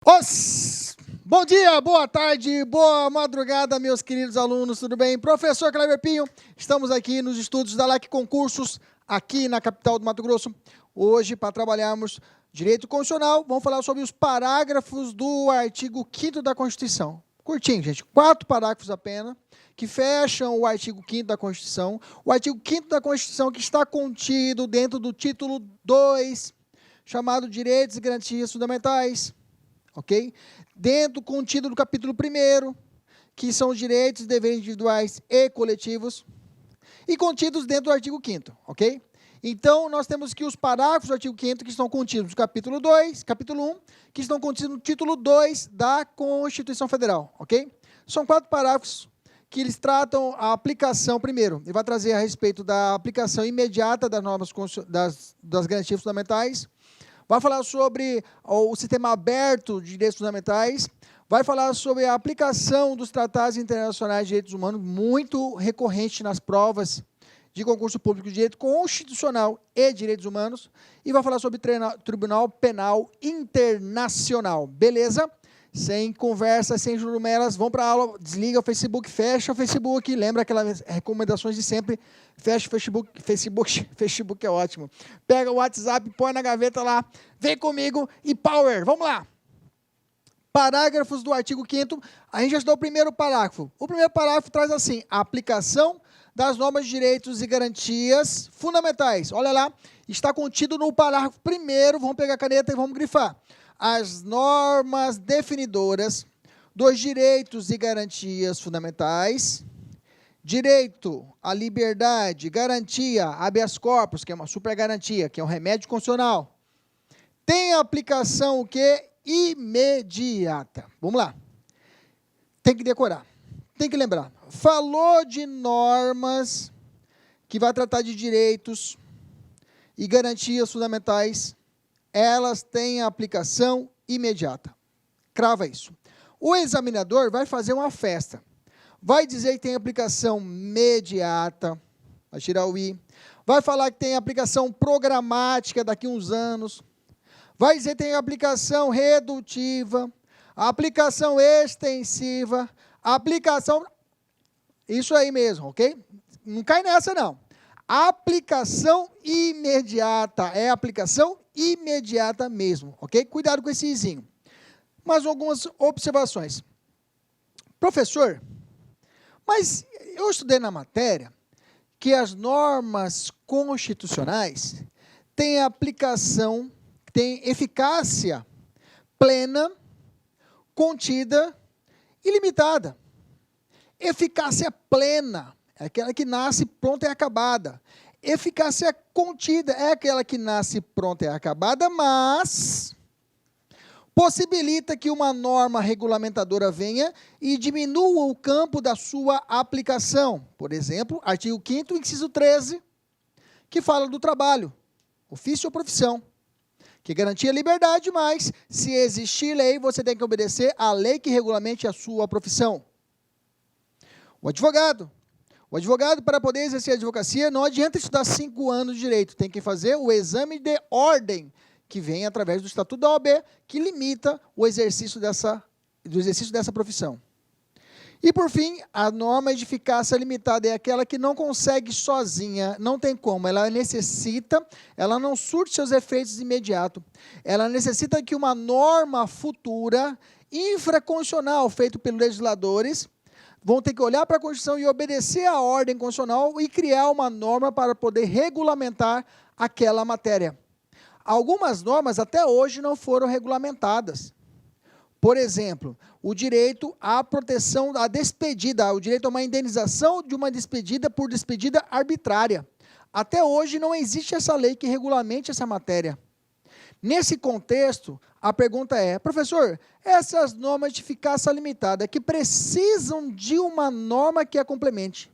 Bom dia, boa tarde, boa madrugada, meus queridos alunos, tudo bem? Professor Cleber Pinho, estamos aqui nos estudos da LAC Concursos, aqui na capital do Mato Grosso, hoje para trabalharmos direito constitucional, vamos falar sobre os parágrafos do artigo 5º da Constituição. Curtinho, gente, 4 parágrafos apenas, que fecham o artigo 5º da Constituição. O artigo 5º da Constituição que está contido dentro do título 2, chamado Direitos e Garantias Fundamentais, ok? Contido do capítulo 1º, que são os direitos e deveres individuais e coletivos, e contidos dentro do artigo 5º, ok? Então, nós temos aqui os parágrafos do artigo 5º que estão contidos no capítulo 1, que estão contidos no título 2 da Constituição Federal, ok? São 4 parágrafos que eles tratam a aplicação, primeiro, ele vai trazer a respeito da aplicação imediata das normas das garantias fundamentais, vai falar sobre o sistema aberto de direitos fundamentais, vai falar sobre a aplicação dos tratados internacionais de direitos humanos, muito recorrente nas provas de concurso público de direito constitucional e direitos humanos, e vai falar sobre Tribunal Penal Internacional, beleza? Sem conversa, sem jurumelas, vão para a aula, desliga o Facebook, fecha o Facebook, lembra aquelas recomendações de sempre, fecha o Facebook é ótimo, pega o WhatsApp, põe na gaveta lá, vem comigo e power, vamos lá. Parágrafos do artigo 5º, a gente já estudou o primeiro parágrafo. O primeiro parágrafo traz assim, a aplicação das normas de direitos e garantias fundamentais. Olha lá, está contido no parágrafo 1º, vamos pegar a caneta e vamos grifar. As normas definidoras dos direitos e garantias fundamentais, direito à liberdade, garantia, habeas corpus, que é uma super garantia, que é um remédio constitucional, tem aplicação o quê? Imediata. Vamos lá. Tem que decorar. Tem que lembrar. Falou de normas que vai tratar de direitos e garantias fundamentais, elas têm aplicação imediata. Crava isso. O examinador vai fazer uma festa. Vai dizer que tem aplicação imediata, vai tirar o i. Vai falar que tem aplicação programática daqui a uns anos. Vai dizer que tem aplicação redutiva, aplicação extensiva, aplicação... Isso aí mesmo, ok? Não cai nessa, não. Aplicação imediata, é aplicação imediata mesmo, ok? Cuidado com esse izinho. Mais algumas observações. Professor, mas eu estudei na matéria que as normas constitucionais têm aplicação, têm eficácia plena, contida e limitada. Eficácia plena é aquela que nasce pronta e acabada. Eficácia contida é aquela que nasce pronta e acabada, mas possibilita que uma norma regulamentadora venha e diminua o campo da sua aplicação. Por exemplo, artigo 5º, inciso 13, que fala do trabalho, ofício ou profissão, que garantia a liberdade, mas se existir lei, você tem que obedecer à lei que regulamente a sua profissão. O advogado, para poder exercer a advocacia, não adianta estudar 5 anos de direito, tem que fazer o exame de ordem, que vem através do Estatuto da OAB, que limita o exercício dessa profissão. E, por fim, a norma de eficácia limitada é aquela que não consegue sozinha, não tem como, ela necessita, ela não surte seus efeitos imediatos, ela necessita que uma norma futura, infraconstitucional, feita pelos legisladores, vão ter que olhar para a Constituição e obedecer à ordem constitucional e criar uma norma para poder regulamentar aquela matéria. Algumas normas até hoje não foram regulamentadas. Por exemplo, o direito à proteção, à despedida, o direito a uma indenização de uma despedida por despedida arbitrária. Até hoje não existe essa lei que regulamente essa matéria. Nesse contexto, a pergunta é, professor, essas normas de eficácia limitada que precisam de uma norma que a complemente,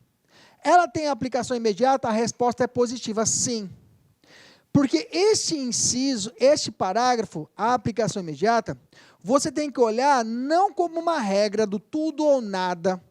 ela tem aplicação imediata? A resposta é positiva, sim. Porque este inciso, este parágrafo, a aplicação imediata, você tem que olhar não como uma regra do tudo ou nada.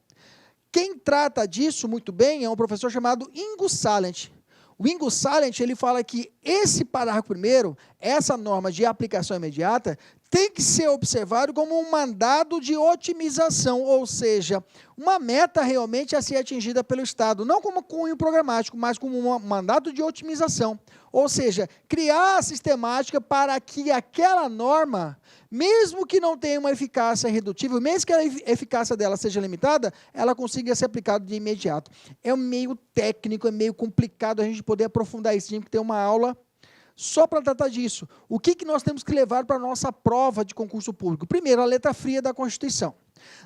Quem trata disso muito bem é um professor chamado Ingo Salent. O Ingo Salent, ele fala que esse parágrafo primeiro, essa norma de aplicação imediata, tem que ser observado como um mandado de otimização, ou seja, uma meta realmente a ser atingida pelo Estado, não como cunho programático, mas como um mandado de otimização, ou seja, criar a sistemática para que aquela norma, mesmo que não tenha uma eficácia redutível, mesmo que a eficácia dela seja limitada, ela consiga ser aplicada de imediato. É meio técnico, é meio complicado a gente poder aprofundar isso, a gente tem que ter uma aula só para tratar disso. O que nós temos que levar para a nossa prova de concurso público? Primeiro, a letra fria da Constituição.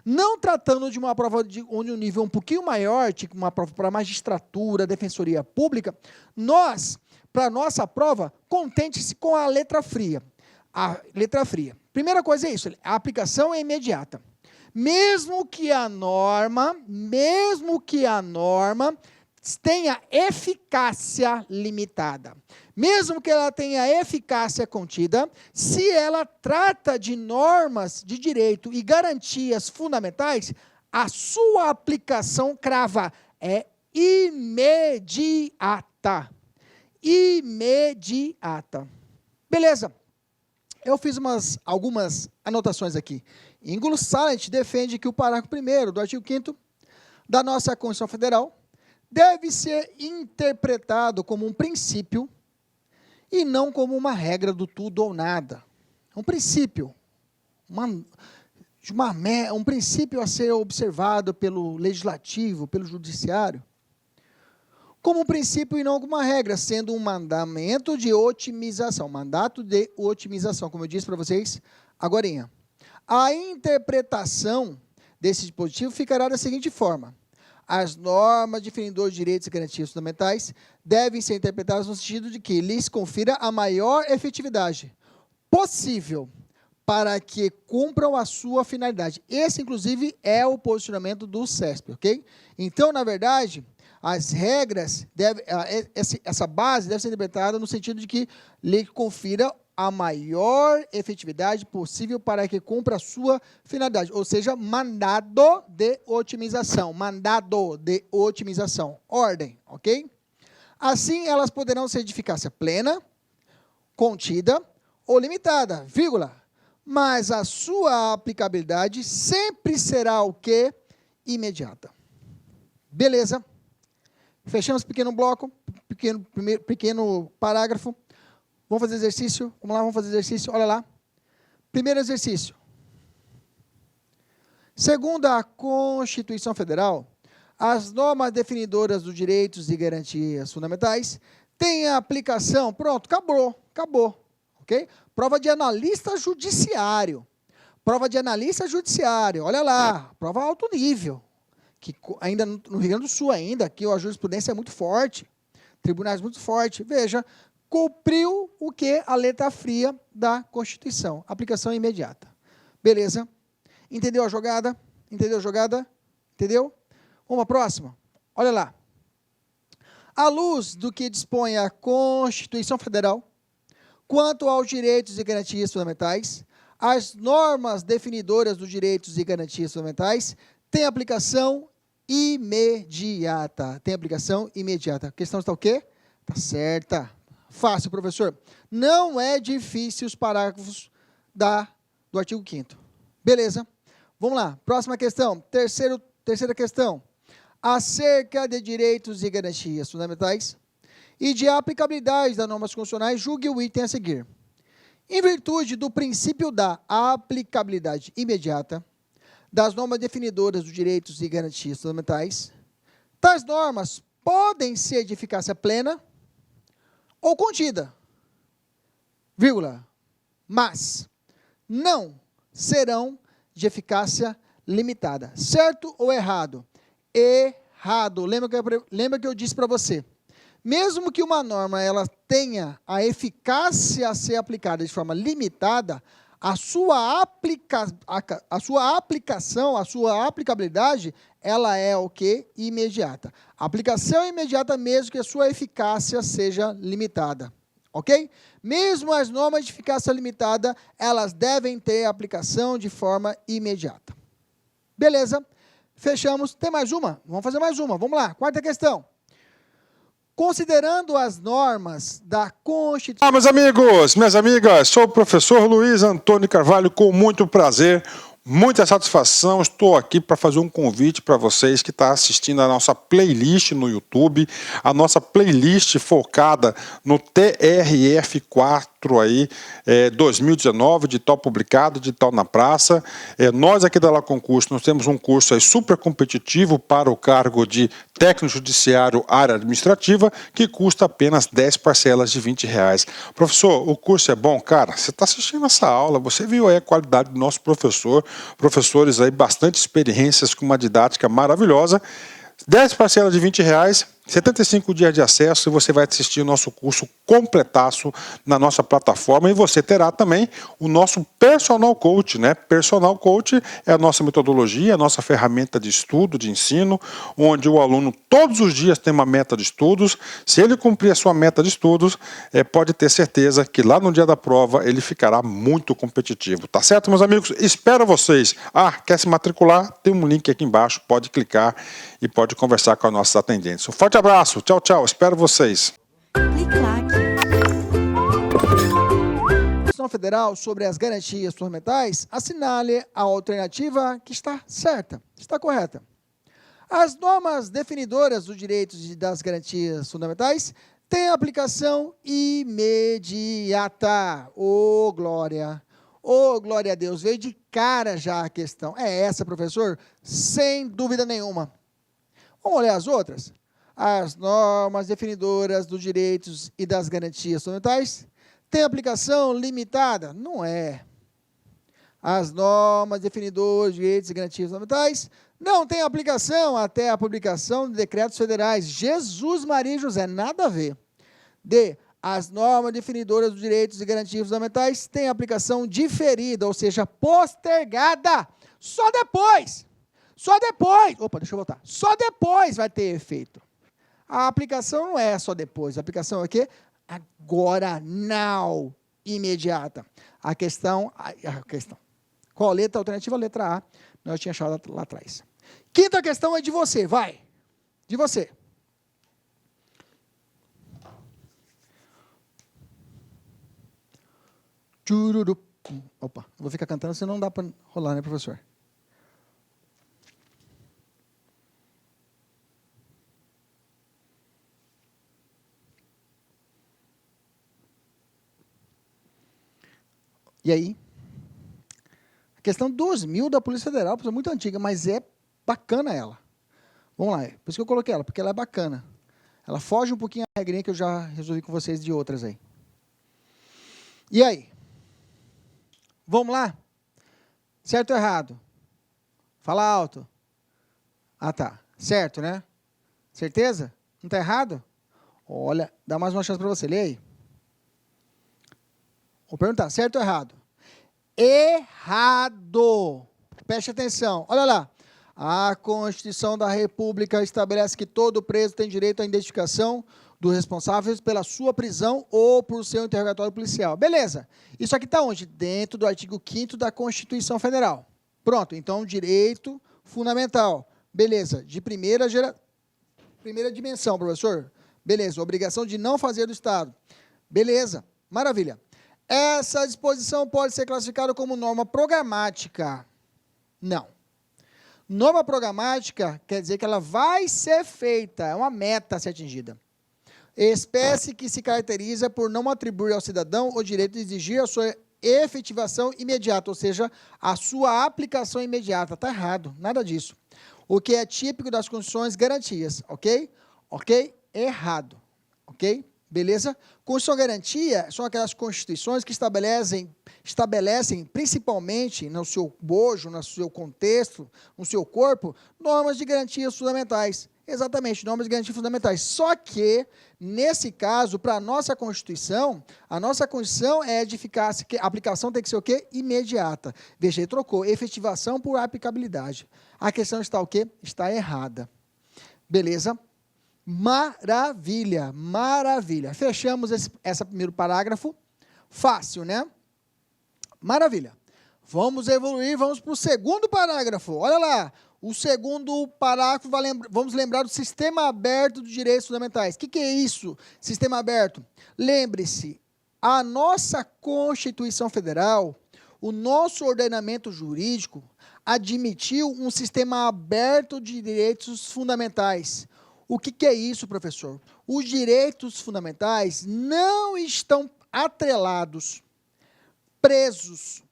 Não tratando de uma prova onde o nível é um pouquinho maior, tipo uma prova para magistratura, defensoria pública, nós, para a nossa prova, contente-se com a letra fria. A letra fria. Primeira coisa é isso, a aplicação é imediata. Mesmo que a norma tenha eficácia limitada. Mesmo que ela tenha eficácia contida, se ela trata de normas de direito e garantias fundamentais, a sua aplicação crava é imediata. Imediata. Beleza. Eu fiz algumas anotações aqui. Íngulo Salent defende que o parágrafo 1º do artigo 5º da nossa Constituição Federal deve ser interpretado como um princípio e não como uma regra do tudo ou nada. Um princípio, um princípio a ser observado pelo legislativo, pelo judiciário, como um princípio e não como uma regra, sendo um mandamento de otimização, mandato de otimização, como eu disse para vocês agorinha. A interpretação desse dispositivo ficará da seguinte forma: as normas definidoras de direitos e garantias fundamentais devem ser interpretadas no sentido de que lhes confira a maior efetividade possível para que cumpram a sua finalidade. Esse, inclusive, é o posicionamento do CESP, ok? Então, na verdade, as regras, essa base deve ser interpretada no sentido de que lhe confira a maior efetividade possível para que cumpra a sua finalidade, ou seja, mandado de otimização, ordem, ok? Assim, elas poderão ser de eficácia plena, contida ou limitada, vírgula, mas a sua aplicabilidade sempre será o quê? Imediata. Beleza? Fechamos pequeno bloco, pequeno parágrafo. Vamos fazer exercício? Vamos lá, vamos fazer exercício. Olha lá. Primeiro exercício. Segundo a Constituição Federal, as normas definidoras dos direitos e garantias fundamentais têm a aplicação. Pronto, acabou. Ok? Prova de analista judiciário. Olha lá, prova alto nível. Que ainda no Rio Grande do Sul, que a jurisprudência é muito forte. Tribunais muito fortes. Veja, cumpriu o que? A letra fria da Constituição. Aplicação imediata. Beleza? Entendeu a jogada? Entendeu? Vamos para a próxima? Olha lá. À luz do que dispõe a Constituição Federal, quanto aos direitos e garantias fundamentais, as normas definidoras dos direitos e garantias fundamentais têm aplicação imediata. A questão está o quê? Está certa. Fácil, professor. Não é difícil os parágrafos do artigo 5º. Beleza. Vamos lá. Próxima questão. Terceira questão. Acerca de direitos e garantias fundamentais e de aplicabilidade das normas constitucionais, julgue o item a seguir. Em virtude do princípio da aplicabilidade imediata das normas definidoras dos direitos e garantias fundamentais, tais normas podem ser de eficácia plena ou contida, vírgula, mas não serão de eficácia limitada. Certo ou errado? Errado. Lembra que eu disse para você, mesmo que uma norma ela tenha a eficácia a ser aplicada de forma limitada, a sua aplicabilidade, ela é o quê? Imediata. A aplicação é imediata mesmo que a sua eficácia seja limitada. Ok? Mesmo as normas de eficácia limitada, elas devem ter aplicação de forma imediata. Beleza? Fechamos. Tem mais uma? Vamos fazer mais uma. Vamos lá. Quarta questão. considerando as normas da Constituição... Olá, meus amigos, minhas amigas, sou o professor Luiz Antônio Carvalho, com muito prazer, muita satisfação, estou aqui para fazer um convite para vocês que estão assistindo a nossa playlist no YouTube, a nossa playlist focada no TRF4 aí, 2019, de tal publicado, de tal na praça. Nós aqui da La Concurso, nós temos um curso aí super competitivo para o cargo de técnico judiciário área administrativa, que custa apenas 10 parcelas de R$20. Professor, o curso é bom? Cara, você está assistindo essa aula, você viu aí a qualidade do nosso professor, professores aí bastante experiências com uma didática maravilhosa. 10 parcelas de R$20, 75 dias de acesso, e você vai assistir o nosso curso completaço na nossa plataforma, e você terá também o nosso Personal Coach, né? Personal Coach é a nossa metodologia, a nossa ferramenta de estudo, de ensino, onde o aluno todos os dias tem uma meta de estudos. Se ele cumprir a sua meta de estudos, pode ter certeza que lá no dia da prova ele ficará muito competitivo, tá certo, meus amigos? Espero vocês. Quer se matricular? Tem um link aqui embaixo, pode clicar e pode conversar com os nossos atendentes. Um forte abraço, tchau, tchau, espero vocês. Constituição Federal sobre as garantias fundamentais, assinale a alternativa que está certa, está correta. As normas definidoras dos direitos e das garantias fundamentais têm aplicação imediata. Ô, glória! Ô, glória a Deus! Veio de cara já a questão. É essa, professor? Sem dúvida nenhuma. Vamos olhar as outras? As normas definidoras dos direitos e das garantias fundamentais têm aplicação limitada? Não é. As normas definidoras dos direitos e garantias fundamentais não têm aplicação até a publicação de decretos federais. Jesus, Maria e José, nada a ver. D. As normas definidoras dos direitos e garantias fundamentais têm aplicação diferida, ou seja, postergada. Só depois. Opa, deixa eu voltar. Só depois vai ter efeito. A aplicação não é só depois. A aplicação é o quê? Agora, now, imediata. A questão. Qual letra? Alternativa, letra A. Nós tínhamos achado lá atrás. Quinta questão é de você, vai. De você. Chururu. Opa, eu vou ficar cantando, senão não dá para rolar, né, professor? E aí? A questão 2000 da Polícia Federal, é muito antiga, mas é bacana ela. Vamos lá, por isso que eu coloquei ela, porque ela é bacana. Ela foge um pouquinho da regrinha que eu já resolvi com vocês de outras aí. E aí? Vamos lá? Certo ou errado? Fala alto. Tá. Certo, né? Certeza? Não está errado? Olha, dá mais uma chance para você. Lê aí. Vou perguntar, certo ou errado? Errado. Preste atenção. Olha lá. A Constituição da República estabelece que todo preso tem direito à identificação dos responsáveis pela sua prisão ou por seu interrogatório policial. Beleza. Isso aqui está onde? Dentro do artigo 5º da Constituição Federal. Pronto. Então, direito fundamental. Beleza. De primeira dimensão, professor. Beleza. Obrigação de não fazer do Estado. Beleza. Maravilha. Essa disposição pode ser classificada como norma programática. Não. Norma programática quer dizer que ela vai ser feita, é uma meta a ser atingida. Espécie que se caracteriza por não atribuir ao cidadão o direito de exigir a sua efetivação imediata, ou seja, a sua aplicação imediata. Está errado, nada disso. O que é típico das constituições garantias, ok? Ok? Errado, ok? Beleza? Constituição garantia são aquelas constituições que estabelecem principalmente no seu bojo, no seu contexto, no seu corpo, normas de garantias fundamentais. Exatamente, normas de garantias fundamentais. Só que, nesse caso, para a nossa Constituição é de eficácia, a aplicação tem que ser o quê? Imediata. Veja, ele trocou efetivação por aplicabilidade. A questão está o quê? Está errada. Beleza? Maravilha, maravilha. Fechamos esse primeiro parágrafo. Fácil, né? Maravilha. Vamos evoluir, vamos para o segundo parágrafo. Olha lá. O segundo parágrafo, vamos lembrar do Sistema Aberto de Direitos Fundamentais. O que é isso, Sistema Aberto? Lembre-se, a nossa Constituição Federal, o nosso ordenamento jurídico, admitiu um sistema aberto de direitos fundamentais. O que é isso, professor? Os direitos fundamentais não estão atrelados, presos,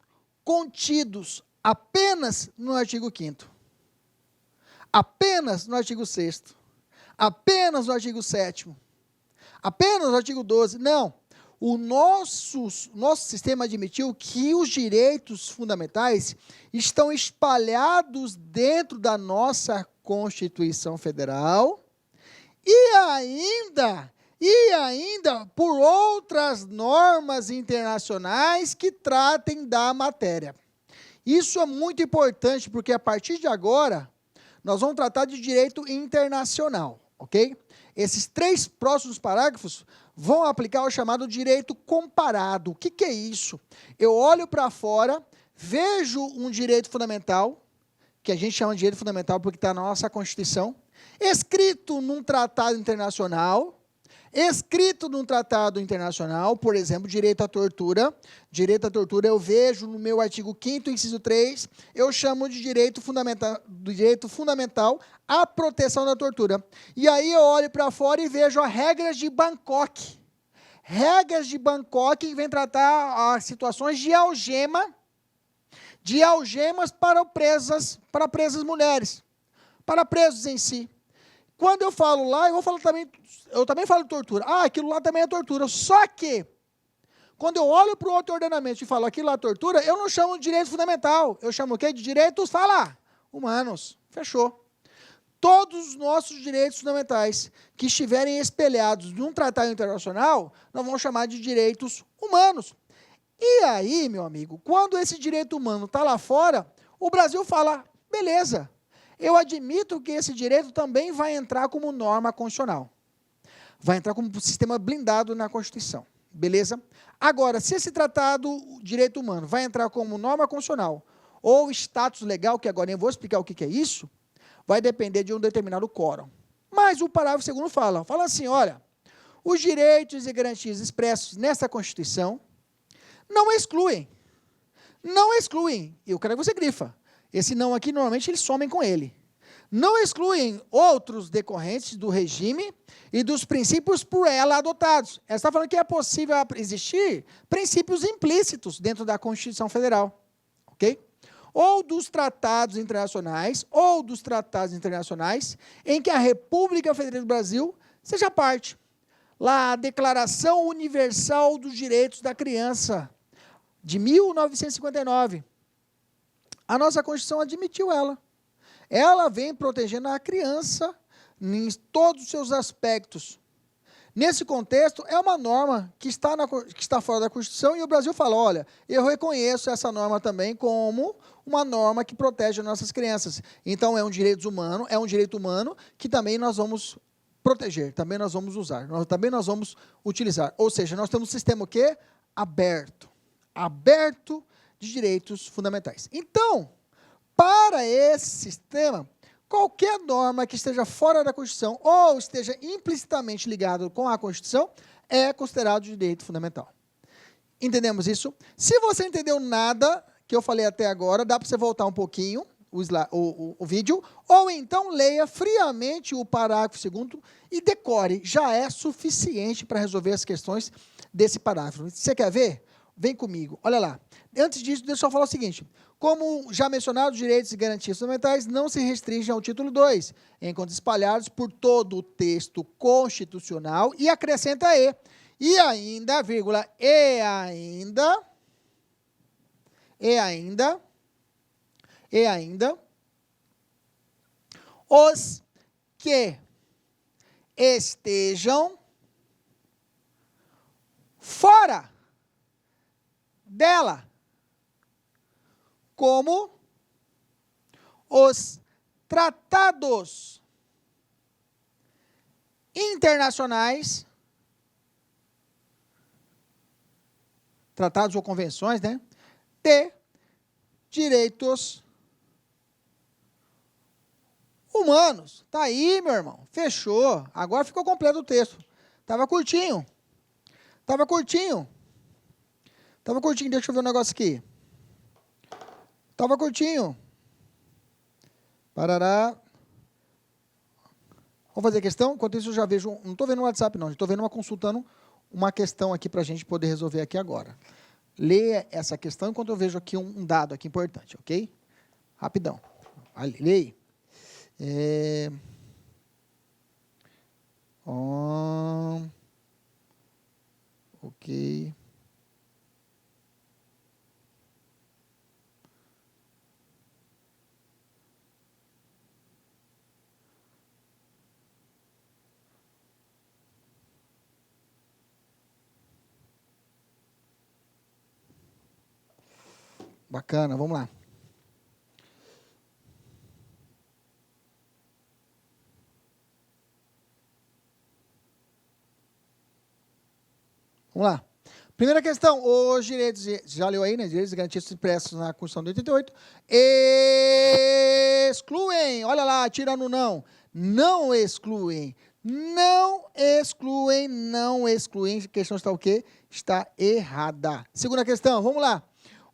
contidos apenas no artigo 5º, apenas no artigo 6º, apenas no artigo 7º, apenas no artigo 12º. Não. O nosso sistema admitiu que os direitos fundamentais estão espalhados dentro da nossa Constituição Federal e ainda por outras normas internacionais que tratem da matéria. Isso é muito importante, porque a partir de agora, nós vamos tratar de direito internacional, ok? Esses 3 próximos parágrafos vão aplicar o chamado direito comparado. O que é isso? Eu olho para fora, vejo um direito fundamental, que a gente chama de direito fundamental porque está na nossa Constituição, escrito num tratado internacional, por exemplo, direito à tortura. Direito à tortura eu vejo no meu artigo 5º, inciso 3, eu chamo de direito fundamental à proteção da tortura. E aí eu olho para fora e vejo as regras de Bangkok. Regras de Bangkok que vem tratar as situações de algemas para presas mulheres, para presos em si. Quando eu falo lá, eu também falo de tortura. Aquilo lá também é tortura. Só que, quando eu olho para o outro ordenamento e falo aquilo lá é tortura, eu não chamo de direito fundamental. Eu chamo o quê? De direitos, humanos. Fechou. Todos os nossos direitos fundamentais que estiverem espelhados num tratado internacional, nós vamos chamar de direitos humanos. E aí, meu amigo, quando esse direito humano está lá fora, o Brasil fala, beleza, eu admito que esse direito também vai entrar como norma constitucional. Vai entrar como sistema blindado na Constituição. Beleza? Agora, se esse tratado, direito humano, vai entrar como norma constitucional ou status legal, que agora eu vou explicar o que é isso, vai depender de um determinado quórum. Mas o parágrafo 2º fala assim, olha, os direitos e garantias expressos nessa Constituição não excluem. Eu quero que você grifa. Esse não aqui, normalmente, eles somem com ele. Não excluem outros decorrentes do regime e dos princípios por ela adotados. Ela está falando que é possível existir princípios implícitos dentro da Constituição Federal. Ok? Ou dos tratados internacionais em que a República Federal do Brasil seja parte. Lá, a Declaração Universal dos Direitos da Criança, de 1959. A nossa Constituição admitiu ela. Ela vem protegendo a criança em todos os seus aspectos. Nesse contexto, é uma norma que está fora da Constituição e o Brasil fala, olha, eu reconheço essa norma também como uma norma que protege as nossas crianças. Então, é um direito humano que também nós vamos proteger, também nós vamos usar, também nós vamos utilizar. Ou seja, nós temos um sistema o quê? Aberto de direitos fundamentais. Então, para esse sistema, qualquer norma que esteja fora da Constituição ou esteja implicitamente ligado com a Constituição é considerado direito fundamental. Entendemos isso? Se você entendeu nada que eu falei até agora, dá para você voltar um pouquinho o vídeo, ou então leia friamente o parágrafo 2º e decore. Já é suficiente para resolver as questões desse parágrafo. Você quer ver? Vem comigo. Olha lá. Antes disso, deixa eu só falar o seguinte. Como já mencionado, os direitos e garantias fundamentais não se restringem ao título 2, enquanto espalhados por todo o texto constitucional, e acrescenta e ainda, vírgula, e ainda, os que estejam fora dela, como os tratados internacionais, tratados ou convenções, né, de direitos Humanos. Tá aí, meu irmão. Fechou. Agora ficou completo o texto. Tava curtinho. Tava curtinho. Tava curtinho. Deixa eu ver um negócio aqui. Tava curtinho. Parará. Vamos fazer a questão? Enquanto isso, eu já vejo... Não estou vendo no WhatsApp, não. Estou vendo consultando uma questão aqui para a gente poder resolver aqui agora. Leia essa questão enquanto eu vejo aqui um dado aqui importante, ok? Rapidão. Leia. Ok. Bacana, vamos lá. Vamos lá. Primeira questão, os direitos, já leu aí, né? Direitos e garantias expressos na Constituição de 88, excluem, olha lá, tira no não, não excluem, não excluem, não excluem, a questão está o quê? Está errada. Segunda questão, vamos lá.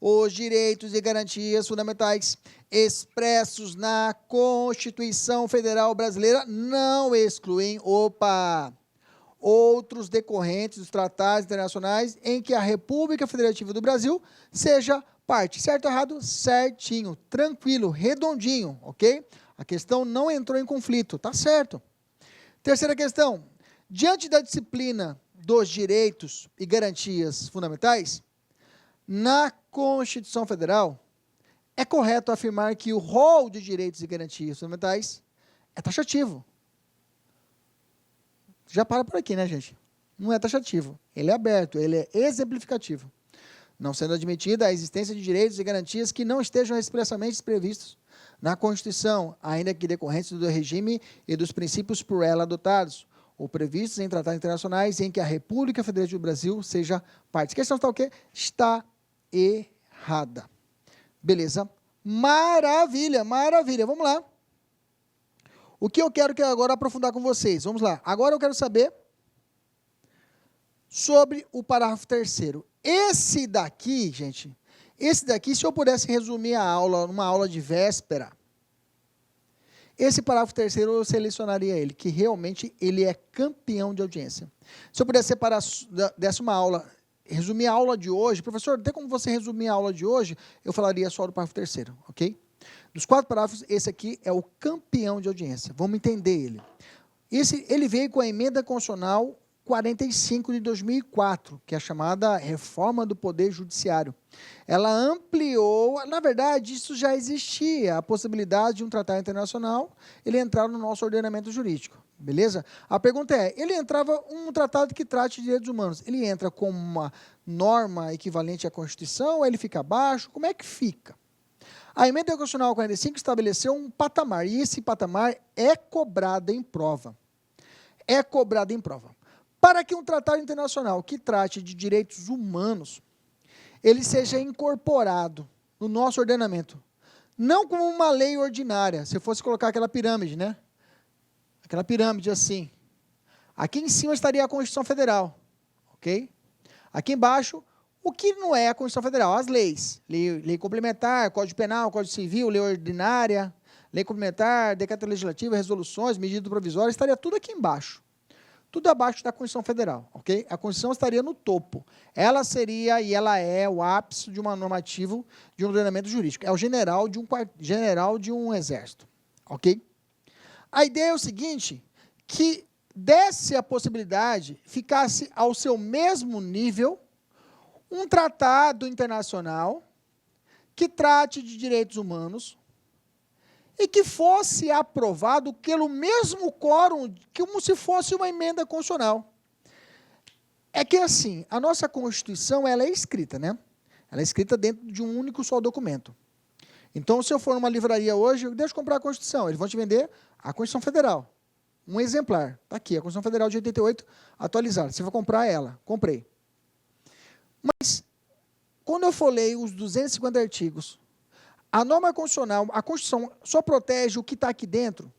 Os direitos e garantias fundamentais expressos na Constituição Federal Brasileira não excluem, outros decorrentes dos tratados internacionais em que a República Federativa do Brasil seja parte. Certo ou errado? Certinho, tranquilo, redondinho, ok? A questão não entrou em conflito, tá certo. Terceira questão, diante da disciplina dos direitos e garantias fundamentais, na Constituição Federal, é correto afirmar que o rol de direitos e garantias fundamentais é taxativo. Já para por aqui, né, gente? Não é taxativo. Ele é aberto, ele é exemplificativo. Não sendo admitida a existência de direitos e garantias que não estejam expressamente previstos na Constituição, ainda que decorrentes do regime e dos princípios por ela adotados, ou previstos em tratados internacionais em que a República Federativa do Brasil seja parte. A questão está o quê? Está errada. Beleza? Maravilha, maravilha. Vamos lá. O que eu quero agora aprofundar com vocês? Vamos lá. Agora eu quero saber sobre o parágrafo 3º. Esse daqui, gente, se eu pudesse resumir a aula, numa aula de véspera, esse parágrafo 3º eu selecionaria ele, que realmente ele é campeão de audiência. Se eu pudesse separar dessa uma aula, resumir a aula de hoje, professor, tem como você resumir a aula de hoje? Eu falaria só do parágrafo 3º, ok? Dos 4 parágrafos, esse aqui é o campeão de audiência. Vamos entender ele. Ele veio com a emenda constitucional 45 de 2004, que é a chamada Reforma do Poder Judiciário. Ela ampliou, na verdade, isso já existia, a possibilidade de um tratado internacional, ele entrar no nosso ordenamento jurídico, beleza? A pergunta é, ele entrava um tratado que trate de direitos humanos, ele entra como uma norma equivalente à Constituição, ou ele fica abaixo, como é que fica? A emenda constitucional 45 estabeleceu um patamar, e esse patamar é cobrado em prova. É cobrado em prova. Para que um tratado internacional que trate de direitos humanos, ele seja incorporado no nosso ordenamento, não como uma lei ordinária, se fosse colocar aquela pirâmide, né? Aquela pirâmide assim. Aqui em cima estaria a Constituição Federal, ok? Aqui embaixo, o que não é a Constituição Federal? As leis. Lei complementar, Código Penal, Código Civil, lei ordinária, lei complementar, decreto legislativo, resoluções, medidas provisórias, estaria tudo aqui embaixo. Tudo abaixo da Constituição Federal, ok? A Constituição estaria no topo. Ela seria, e ela é, o ápice de uma normativa, de um ordenamento jurídico. É o general de um exército, ok? A ideia é o seguinte, que desse a possibilidade, ficasse ao seu mesmo nível, um tratado internacional que trate de direitos humanos e que fosse aprovado pelo mesmo quórum, como se fosse uma emenda constitucional. É que assim, a nossa Constituição, ela é escrita, né? Ela é escrita dentro de um único só documento. Então, se eu for numa livraria hoje, deixa eu comprar a Constituição, eles vão te vender a Constituição Federal. Um exemplar, está aqui, a Constituição Federal de 88, atualizada. Você vai comprar ela, comprei. Mas, quando eu for ler os 250 artigos, a norma constitucional, a Constituição só protege o que está aqui dentro?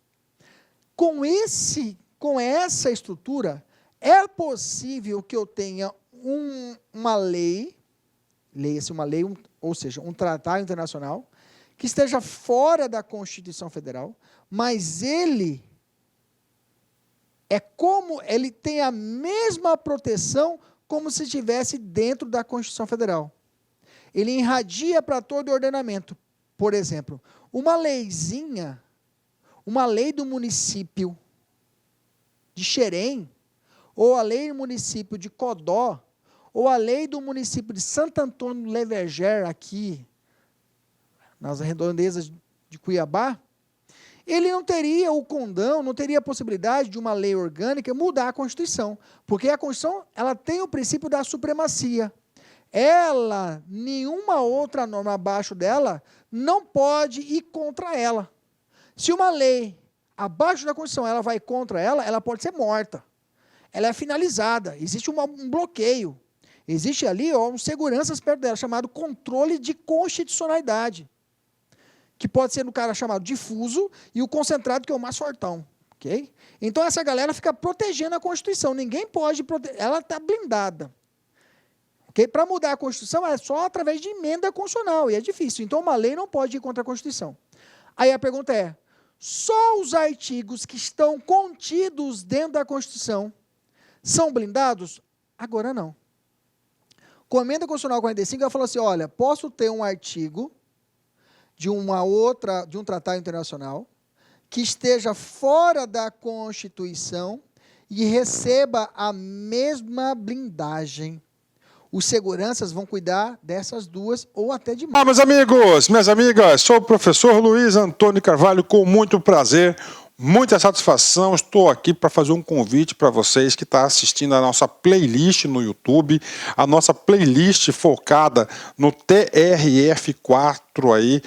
Com essa estrutura, é possível que eu tenha uma lei, leia-se uma lei, ou seja, um tratado internacional, que esteja fora da Constituição Federal, mas ele tem a mesma proteção como se estivesse dentro da Constituição Federal. Ele irradia para todo o ordenamento. Por exemplo, uma leizinha, uma lei do município de Xerém, ou a lei do município de Codó, ou a lei do município de Santo Antônio do Leverger, aqui, nas redondezas de Cuiabá, ele não teria o condão, não teria a possibilidade de uma lei orgânica mudar a Constituição, porque a Constituição ela tem o princípio da supremacia. Nenhuma outra norma abaixo dela não pode ir contra ela. Se uma lei abaixo da Constituição ela vai contra ela pode ser morta. Ela é finalizada, existe um bloqueio. Existe ali um seguranças perto dela, chamado controle de constitucionalidade, que pode ser no cara chamado difuso e o concentrado, que é o mais fortão. Okay? Então, essa galera fica protegendo a Constituição. Ninguém pode proteger, ela está blindada. Okay? Para mudar a Constituição, é só através de emenda constitucional, e é difícil. Então, uma lei não pode ir contra a Constituição. Aí a pergunta é, só os artigos que estão contidos dentro da Constituição são blindados? Agora não. Com a emenda constitucional 45, ela falou assim, olha, posso ter um artigo de um tratado internacional que esteja fora da Constituição e receba a mesma blindagem. Os seguranças vão cuidar dessas duas ou até de mais. Meus amigos, minhas amigas, sou o professor Luiz Antônio Carvalho, com muito prazer, muita satisfação. Estou aqui para fazer um convite para vocês que estão assistindo a nossa playlist no YouTube, a nossa playlist focada no TRF4 aí,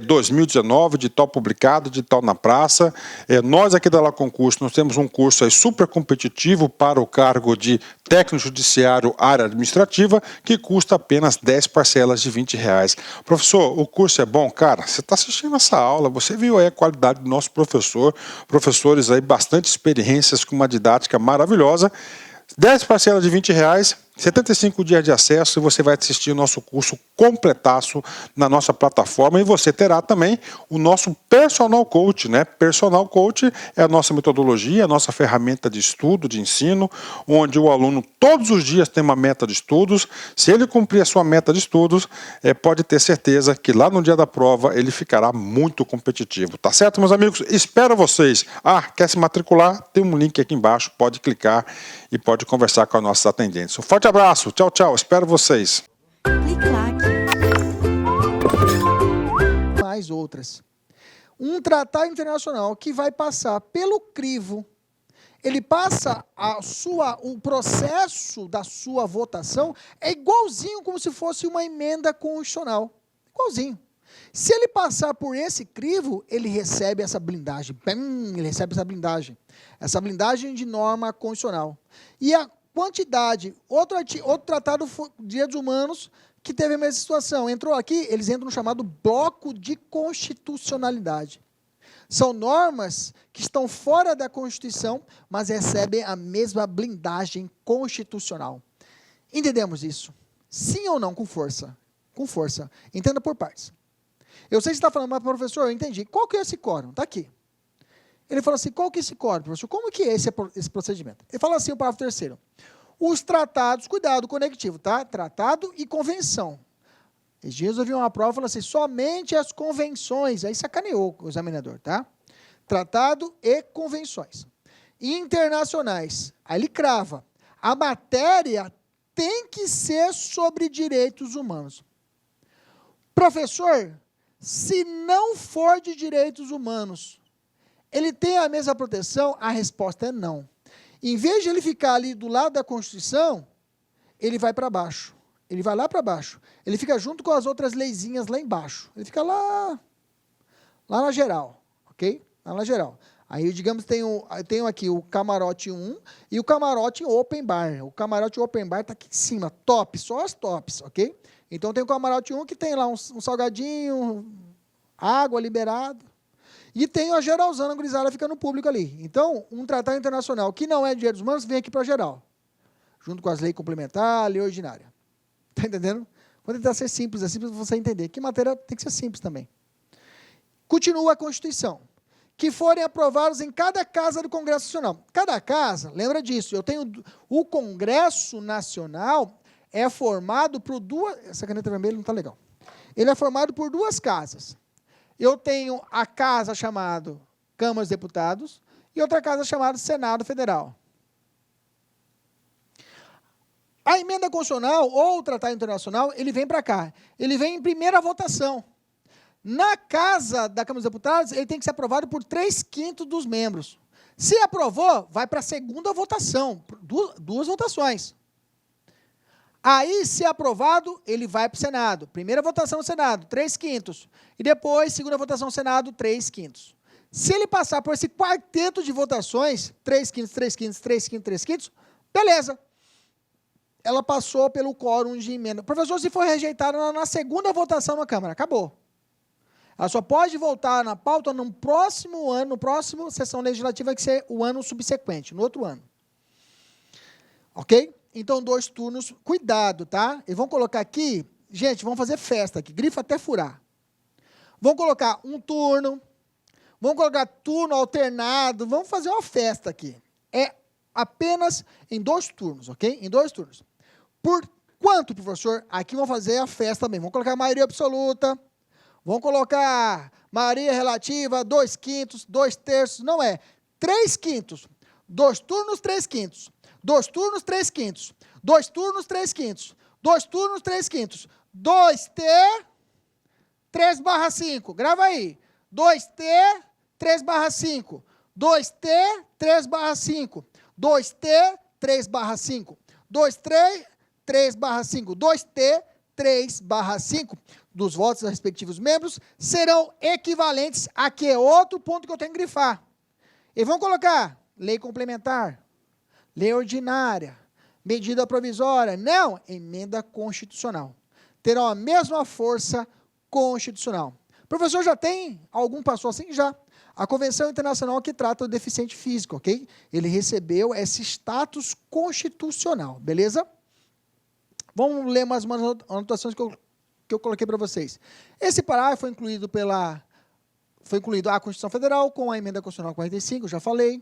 2019, de tal publicado, de tal na praça. Nós aqui da La Concurso, nós temos um curso aí super competitivo para o cargo de técnico judiciário área administrativa, que custa apenas 10 parcelas de R$20. Professor, o curso é bom? Cara, você está assistindo essa aula, você viu aí a qualidade do nosso professor, professores aí bastante experiências com uma didática maravilhosa. 10 parcelas de R$20, 75 dias de acesso, e você vai assistir o nosso curso completaço na nossa plataforma, e você terá também o nosso Personal Coach, né? Personal Coach é a nossa metodologia, a nossa ferramenta de estudo, de ensino, onde o aluno todos os dias tem uma meta de estudos. Se ele cumprir a sua meta de estudos, pode ter certeza que lá no dia da prova ele ficará muito competitivo. Tá certo, meus amigos? Espero vocês. Quer se matricular? Tem um link aqui embaixo, pode clicar e pode conversar com as nossas atendentes. Um forte abraço, tchau, tchau, espero vocês. Mais outras. Um tratado internacional que vai passar pelo crivo, ele passa o processo da sua votação, é igualzinho como se fosse uma emenda constitucional. Igualzinho. Se ele passar por esse crivo, ele recebe essa blindagem. Ele recebe essa blindagem de norma constitucional. E a quantidade, outro tratado de direitos humanos que teve a mesma situação. Entrou aqui, eles entram no chamado bloco de constitucionalidade. São normas que estão fora da Constituição, mas recebem a mesma blindagem constitucional. Entendemos isso? Sim ou não? Com força. Com força. Entenda por partes. Eu sei que você está falando, mas professor, eu entendi. Qual que é esse quórum? Está aqui. Ele falou assim, qual que é esse quórum, professor? Como que é esse procedimento? Ele fala assim, o parágrafo 3º. Os tratados, cuidado, conectivo, tá? Tratado e convenção. Esses dias eu vi uma prova e falou assim, somente as convenções, aí sacaneou o examinador, tá? Tratado e convenções. Internacionais, aí ele crava. A matéria tem que ser sobre direitos humanos. Professor, se não for de direitos humanos, ele tem a mesma proteção? A resposta é não. Em vez de ele ficar ali do lado da Constituição, ele vai para baixo. Ele vai lá para baixo. Ele fica junto com as outras leizinhas lá embaixo. Ele fica lá na geral, ok? Lá na geral. Aí, digamos, tenho aqui o camarote 1 e o camarote open bar. O camarote open bar está aqui em cima, top, só as tops, ok? Então, tem o camarote 1 que tem lá um salgadinho, água liberada. E tem a geralzana, a gurizada fica no público ali. Então, um tratado internacional que não é de direitos humanos vem aqui para geral, junto com as leis complementares, lei ordinária. Está entendendo? Vou tentar ser simples, assim, para você entender. Que matéria tem que ser simples também. Continua a Constituição. Que forem aprovados em cada casa do Congresso Nacional. Cada casa, lembra disso, eu tenho o Congresso Nacional é formado por duas... Essa caneta vermelha não está legal. Ele é formado por duas casas. Eu tenho a casa chamada Câmara dos Deputados e outra casa chamada Senado Federal. A emenda constitucional ou o tratado internacional, ele vem para cá. Ele vem em primeira votação. Na casa da Câmara dos Deputados, ele tem que ser aprovado por 3/5 dos membros. Se aprovou, vai para a segunda votação, duas votações. Aí, se aprovado, ele vai para o Senado. Primeira votação no Senado, 3/5. E depois, segunda votação no Senado, 3/5. Se ele passar por esse quarteto de votações, 3/5, 3/5, 3/5, 3/5, beleza. Ela passou pelo quórum de emenda. Professor, se for rejeitada na segunda votação na Câmara, acabou. Ela só pode voltar na pauta no próximo ano, no próximo sessão legislativa, que ser o ano subsequente, no outro ano. Ok? Então, 2 turnos, cuidado, tá? E vão colocar aqui, gente, vamos fazer festa aqui, grifa até furar. Vão colocar um turno, vão colocar turno alternado, vamos fazer uma festa aqui. É apenas em 2 turnos, ok? Em 2 turnos. Por quanto, professor? Aqui vão fazer a festa também. Vamos colocar maioria absoluta, vamos colocar maioria relativa, 2/5, 2/3, não é. 3/5, 2 turnos, 3/5. 2 turnos, 3/5. 2 turnos, 3/5. 2 turnos, 3/5. 2T, 3/5. Grava aí. 2T, 3/5. 2T, 3/5. 2T, 3/5. 2T, 3/5. 2T, 3/5 dos votos dos respectivos membros serão equivalentes a que outro ponto que eu tenho que grifar. E vão colocar lei complementar, lei ordinária, medida provisória. Não, emenda constitucional. Terão a mesma força constitucional. Professor, já tem algum passou assim? Já. A Convenção Internacional que trata do deficiente físico, ok? Ele recebeu esse status constitucional, beleza? Vamos ler mais umas anotações que eu coloquei para vocês. Esse parágrafo foi incluído a Constituição Federal com a emenda constitucional 45, já falei.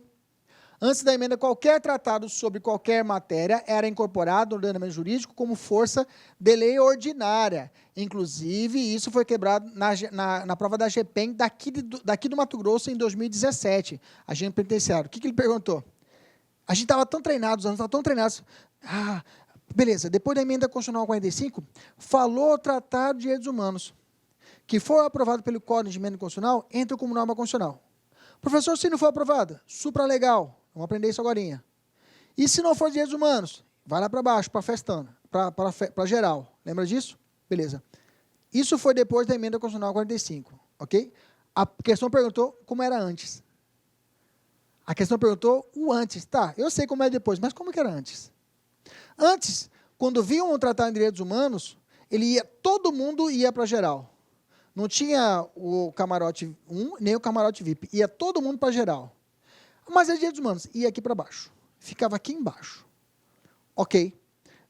Antes da emenda, qualquer tratado sobre qualquer matéria era incorporado no ordenamento jurídico como força de lei ordinária. Inclusive, isso foi quebrado na prova da GPEM daqui do Mato Grosso em 2017, agente penitenciário. O que ele perguntou? A gente estava tão treinados, os alunos estavam tão treinados. Beleza, depois da emenda constitucional 45, falou o Tratado de Direitos Humanos, que for aprovado pelo Código de Emenda Constitucional, entra como norma constitucional. Professor, se não for aprovada, supralegal. Vamos aprender isso agora. E se não for de direitos humanos? Vai lá para baixo, para festana, para geral. Lembra disso? Beleza. Isso foi depois da emenda constitucional 45, ok? A questão perguntou como era antes. A questão perguntou o antes. Tá, eu sei como é depois, mas como que era antes? Antes, quando viam um tratado de direitos humanos, todo mundo ia para geral. Não tinha o camarote 1, nem o camarote VIP. Ia todo mundo para geral. Mas é direitos humanos. Ia aqui para baixo. Ficava aqui embaixo. Ok.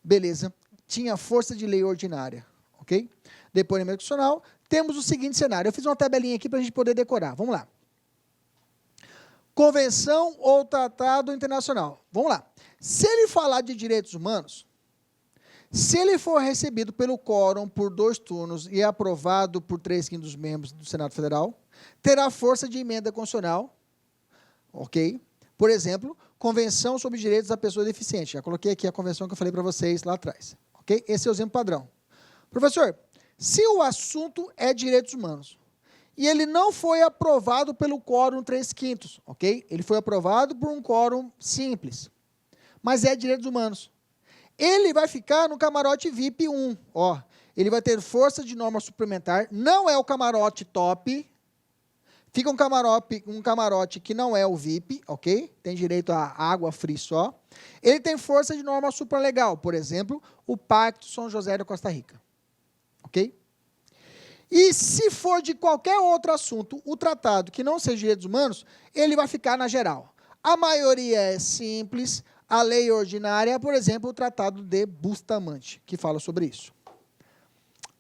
Beleza. Tinha força de lei ordinária. Ok? Depois, emenda constitucional, temos o seguinte cenário. Eu fiz uma tabelinha aqui para a gente poder decorar. Vamos lá. Convenção ou tratado internacional. Vamos lá. Se ele falar de direitos humanos, se ele for recebido pelo quórum por 2 turnos e aprovado por 3/5 dos membros do Senado Federal, terá força de emenda constitucional, ok? Por exemplo, Convenção sobre Direitos da Pessoa Deficiente. Já coloquei aqui a convenção que eu falei para vocês lá atrás, ok? Esse é o exemplo padrão. Professor, se o assunto é direitos humanos e ele não foi aprovado pelo quórum 3/5, ok? Ele foi aprovado por um quórum simples, mas é direitos humanos. Ele vai ficar no camarote VIP 1, ó. Ele vai ter força de norma suplementar, não é o camarote top, fica um camarote que não é o VIP, ok? Tem direito a água free só. Ele tem força de norma supralegal, por exemplo, o Pacto São José da Costa Rica, ok? E se for de qualquer outro assunto, o tratado que não seja direitos humanos, ele vai ficar na geral. A maioria é simples, a lei ordinária, por exemplo, o Tratado de Bustamante, que fala sobre isso.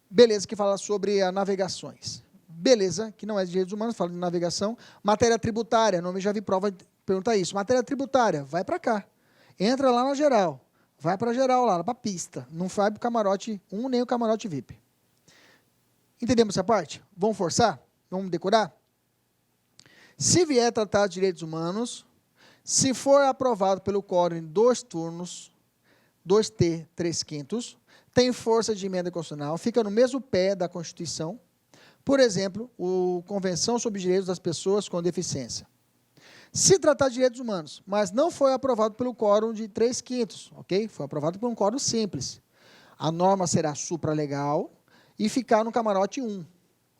Beleza, que fala sobre as navegações. Beleza, que não é de direitos humanos, fala de navegação. Matéria tributária, não me já vi prova perguntar isso. Matéria tributária, vai para cá. Entra lá na geral. Vai para a geral lá, para a pista. Não vai para o camarote 1 nem o camarote VIP. Entendemos essa parte? Vamos forçar? Vamos decorar? Se vier tratado de direitos humanos, se for aprovado pelo quórum em 2 turnos, 2T, 3/5, tem força de emenda constitucional, fica no mesmo pé da Constituição. Por exemplo, a Convenção sobre os Direitos das Pessoas com Deficiência. Se tratar de direitos humanos, mas não foi aprovado pelo quórum de 3/5, ok? Foi aprovado por um quórum simples. A norma será supralegal e ficar no camarote 1,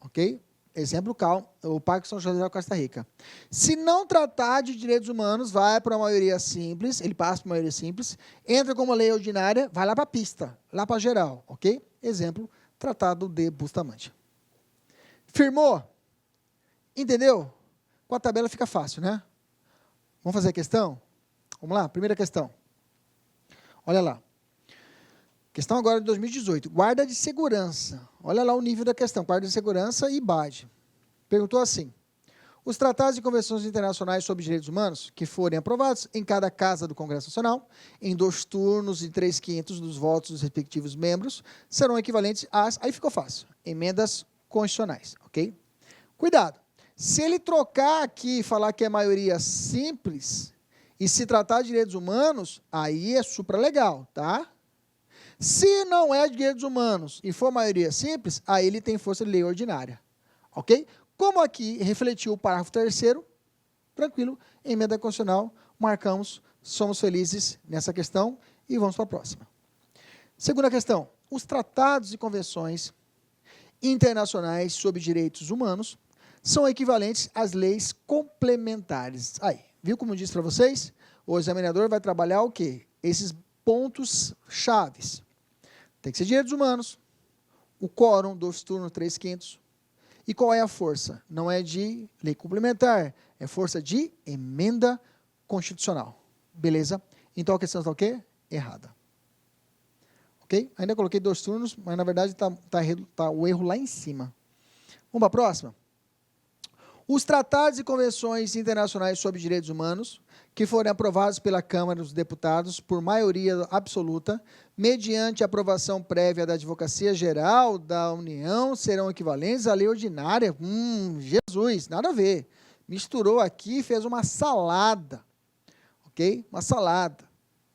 ok? Exemplo, o Parque São José da Costa Rica. Se não tratar de direitos humanos, vai para a maioria simples, ele passa para a maioria simples, entra como lei ordinária, vai lá para a pista, lá para a geral, ok? Exemplo, Tratado de Bustamante. Firmou? Entendeu? Com a tabela fica fácil, né? Vamos fazer a questão? Vamos lá, primeira questão. Olha lá. Questão agora de 2018. Guarda de segurança. Olha lá o nível da questão. Guarda de segurança e BAD. Perguntou assim. Os tratados e convenções internacionais sobre direitos humanos que forem aprovados em cada casa do Congresso Nacional, em 2 turnos e 3/5 dos votos dos respectivos membros, serão equivalentes às... Aí ficou fácil. Emendas constitucionais, ok? Cuidado. Se ele trocar aqui e falar que é maioria simples, e se tratar de direitos humanos, aí é supralegal, tá? Se não é de direitos humanos e for maioria simples, aí ele tem força de lei ordinária, ok? Como aqui refletiu o parágrafo 3º, tranquilo, emenda constitucional, marcamos, somos felizes nessa questão e vamos para a próxima. Segunda questão, os tratados e convenções internacionais sobre direitos humanos são equivalentes às leis complementares. Aí, viu como eu disse para vocês? O examinador vai trabalhar o quê? Esses pontos chaves. Tem que ser direitos humanos, o quórum, 2 turnos, 3/5. E qual é a força? Não é de lei complementar, é força de emenda constitucional. Beleza? Então a questão está o quê? Errada. Ok? Ainda coloquei 2 turnos, mas na verdade está o erro lá em cima. Vamos para a próxima? Os tratados e convenções internacionais sobre direitos humanos, que forem aprovados pela Câmara dos Deputados por maioria absoluta, mediante aprovação prévia da Advocacia Geral da União, serão equivalentes à lei ordinária. Jesus, nada a ver. Misturou aqui e fez uma salada. Ok? Uma salada.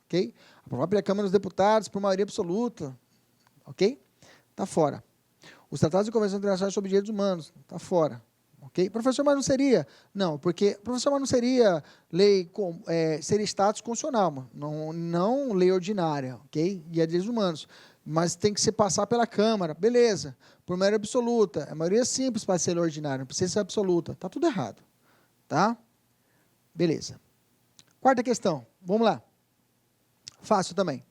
Ok? Aprovado pela Câmara dos Deputados por maioria absoluta. Ok? Está fora. Os tratados e convenções internacionais sobre direitos humanos. Está fora. Ok? Professor, mas não seria? Não, porque, professor, mas não seria lei, seria status constitucional, não lei ordinária, ok? E é direitos humanos. Mas tem que se passar pela Câmara, beleza. Por maioria absoluta. A maioria é simples para ser lei ordinária, não precisa ser absoluta. Está tudo errado. Tá? Beleza. Quarta questão, vamos lá. Fácil também.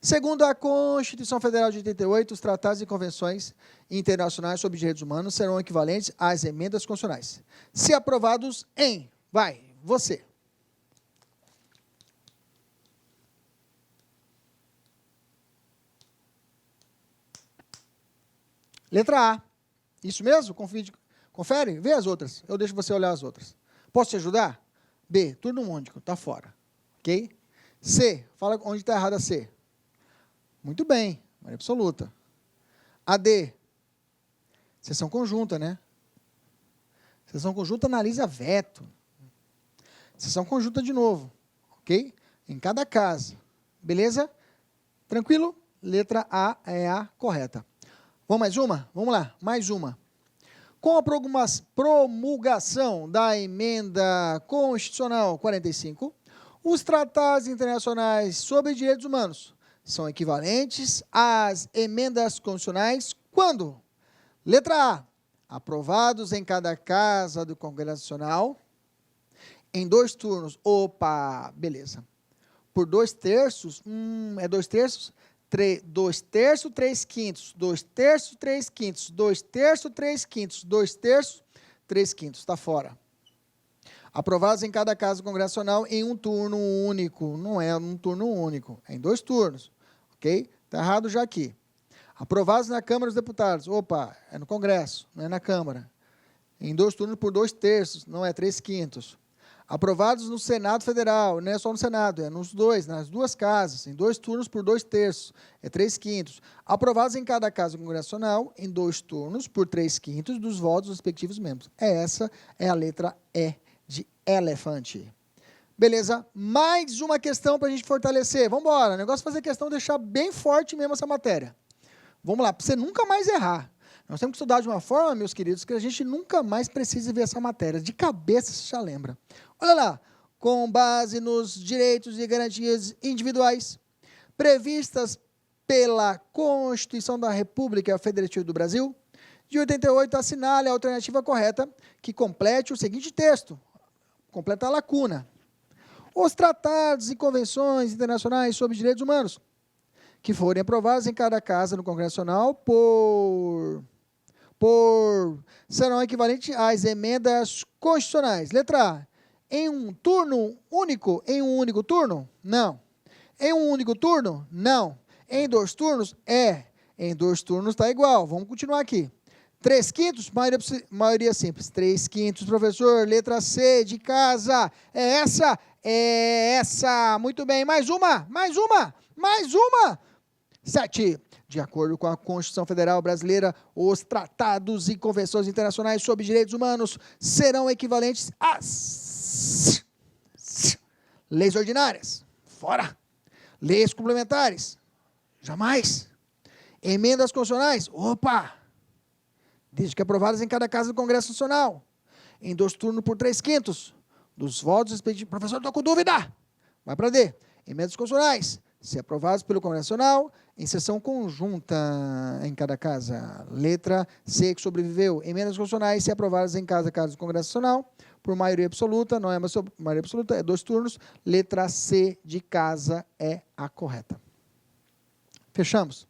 Segundo a Constituição Federal de 88, os tratados e convenções internacionais sobre direitos humanos serão equivalentes às emendas constitucionais. Se aprovados em... Vai, você. Letra A. Isso mesmo? Confere? Vê as outras. Eu deixo você olhar as outras. Posso te ajudar? B. Turno único. Está fora. Ok? C. Fala onde está errada a C. Muito bem, maioria absoluta. AD, sessão conjunta, né? Sessão conjunta analisa veto. Sessão conjunta de novo, ok? Em cada casa. Beleza? Tranquilo? Letra A é a correta. Vamos mais uma? Vamos lá, mais uma. Com a promulgação da emenda constitucional 45, os tratados internacionais sobre direitos humanos são equivalentes às emendas constitucionais quando? Letra A. Aprovados em cada casa do Congresso Nacional, em 2 turnos. Opa, beleza. Por 2/3, é 2/3? 2 terços, 3 quintos, 2 terços, 3 quintos, 2 terços, 3 quintos, 2 terços, 3 quintos, está fora. Aprovados em cada casa congressional em um turno único. Não é um turno único, é em 2 turnos. Ok? Está errado já aqui. Aprovados na Câmara dos Deputados. Opa, é no Congresso, não é na Câmara. Em 2 turnos por 2 terços, não é 3 quintos. Aprovados no Senado Federal, não é só no Senado, é nos dois, nas 2 casas, em 2 turnos por 2 terços, é 3 quintos. Aprovados em cada casa congressional, em 2 turnos por 3 quintos dos votos dos respectivos membros. Essa é a letra E de elefante. Beleza? Mais uma questão para a gente fortalecer. Vamos embora. O negócio é fazer questão, deixar bem forte mesmo essa matéria. Vamos lá, para você nunca mais errar. Nós temos que estudar de uma forma, meus queridos, que a gente nunca mais precise ver essa matéria. De cabeça, você já lembra. Olha lá. Com base nos direitos e garantias individuais previstas pela Constituição da República Federativa do Brasil, de 88, assinale a alternativa correta que complete o seguinte texto. Completa a lacuna. Os tratados e convenções internacionais sobre direitos humanos que forem aprovados em cada casa no Congresso Nacional serão equivalentes às emendas constitucionais. Letra A. Em um turno único? Em um único turno? Não. Em um único turno? Não. Em 2 turnos? É. Em 2 turnos está igual. Vamos continuar aqui. 3 quintos? Maioria simples. 3 quintos, professor. Letra C, de casa. É essa? É essa. Muito bem. Mais uma. 7. De acordo com a Constituição Federal Brasileira, os tratados e convenções internacionais sobre direitos humanos serão equivalentes às leis ordinárias. Fora. Leis complementares. Jamais. Emendas constitucionais. Opa! Desde que aprovadas em cada casa do Congresso Nacional, em 2 turnos por 3 quintos dos votos respectivos. Professor, estou com dúvida. Vai para D. Emendas constitucionais, se aprovadas pelo Congresso Nacional, em sessão conjunta em cada casa. Letra C, que sobreviveu. Emendas constitucionais, se aprovadas em cada casa do Congresso Nacional, por maioria absoluta, não é maioria absoluta, é 2 turnos. Letra C, de casa, é a correta. Fechamos?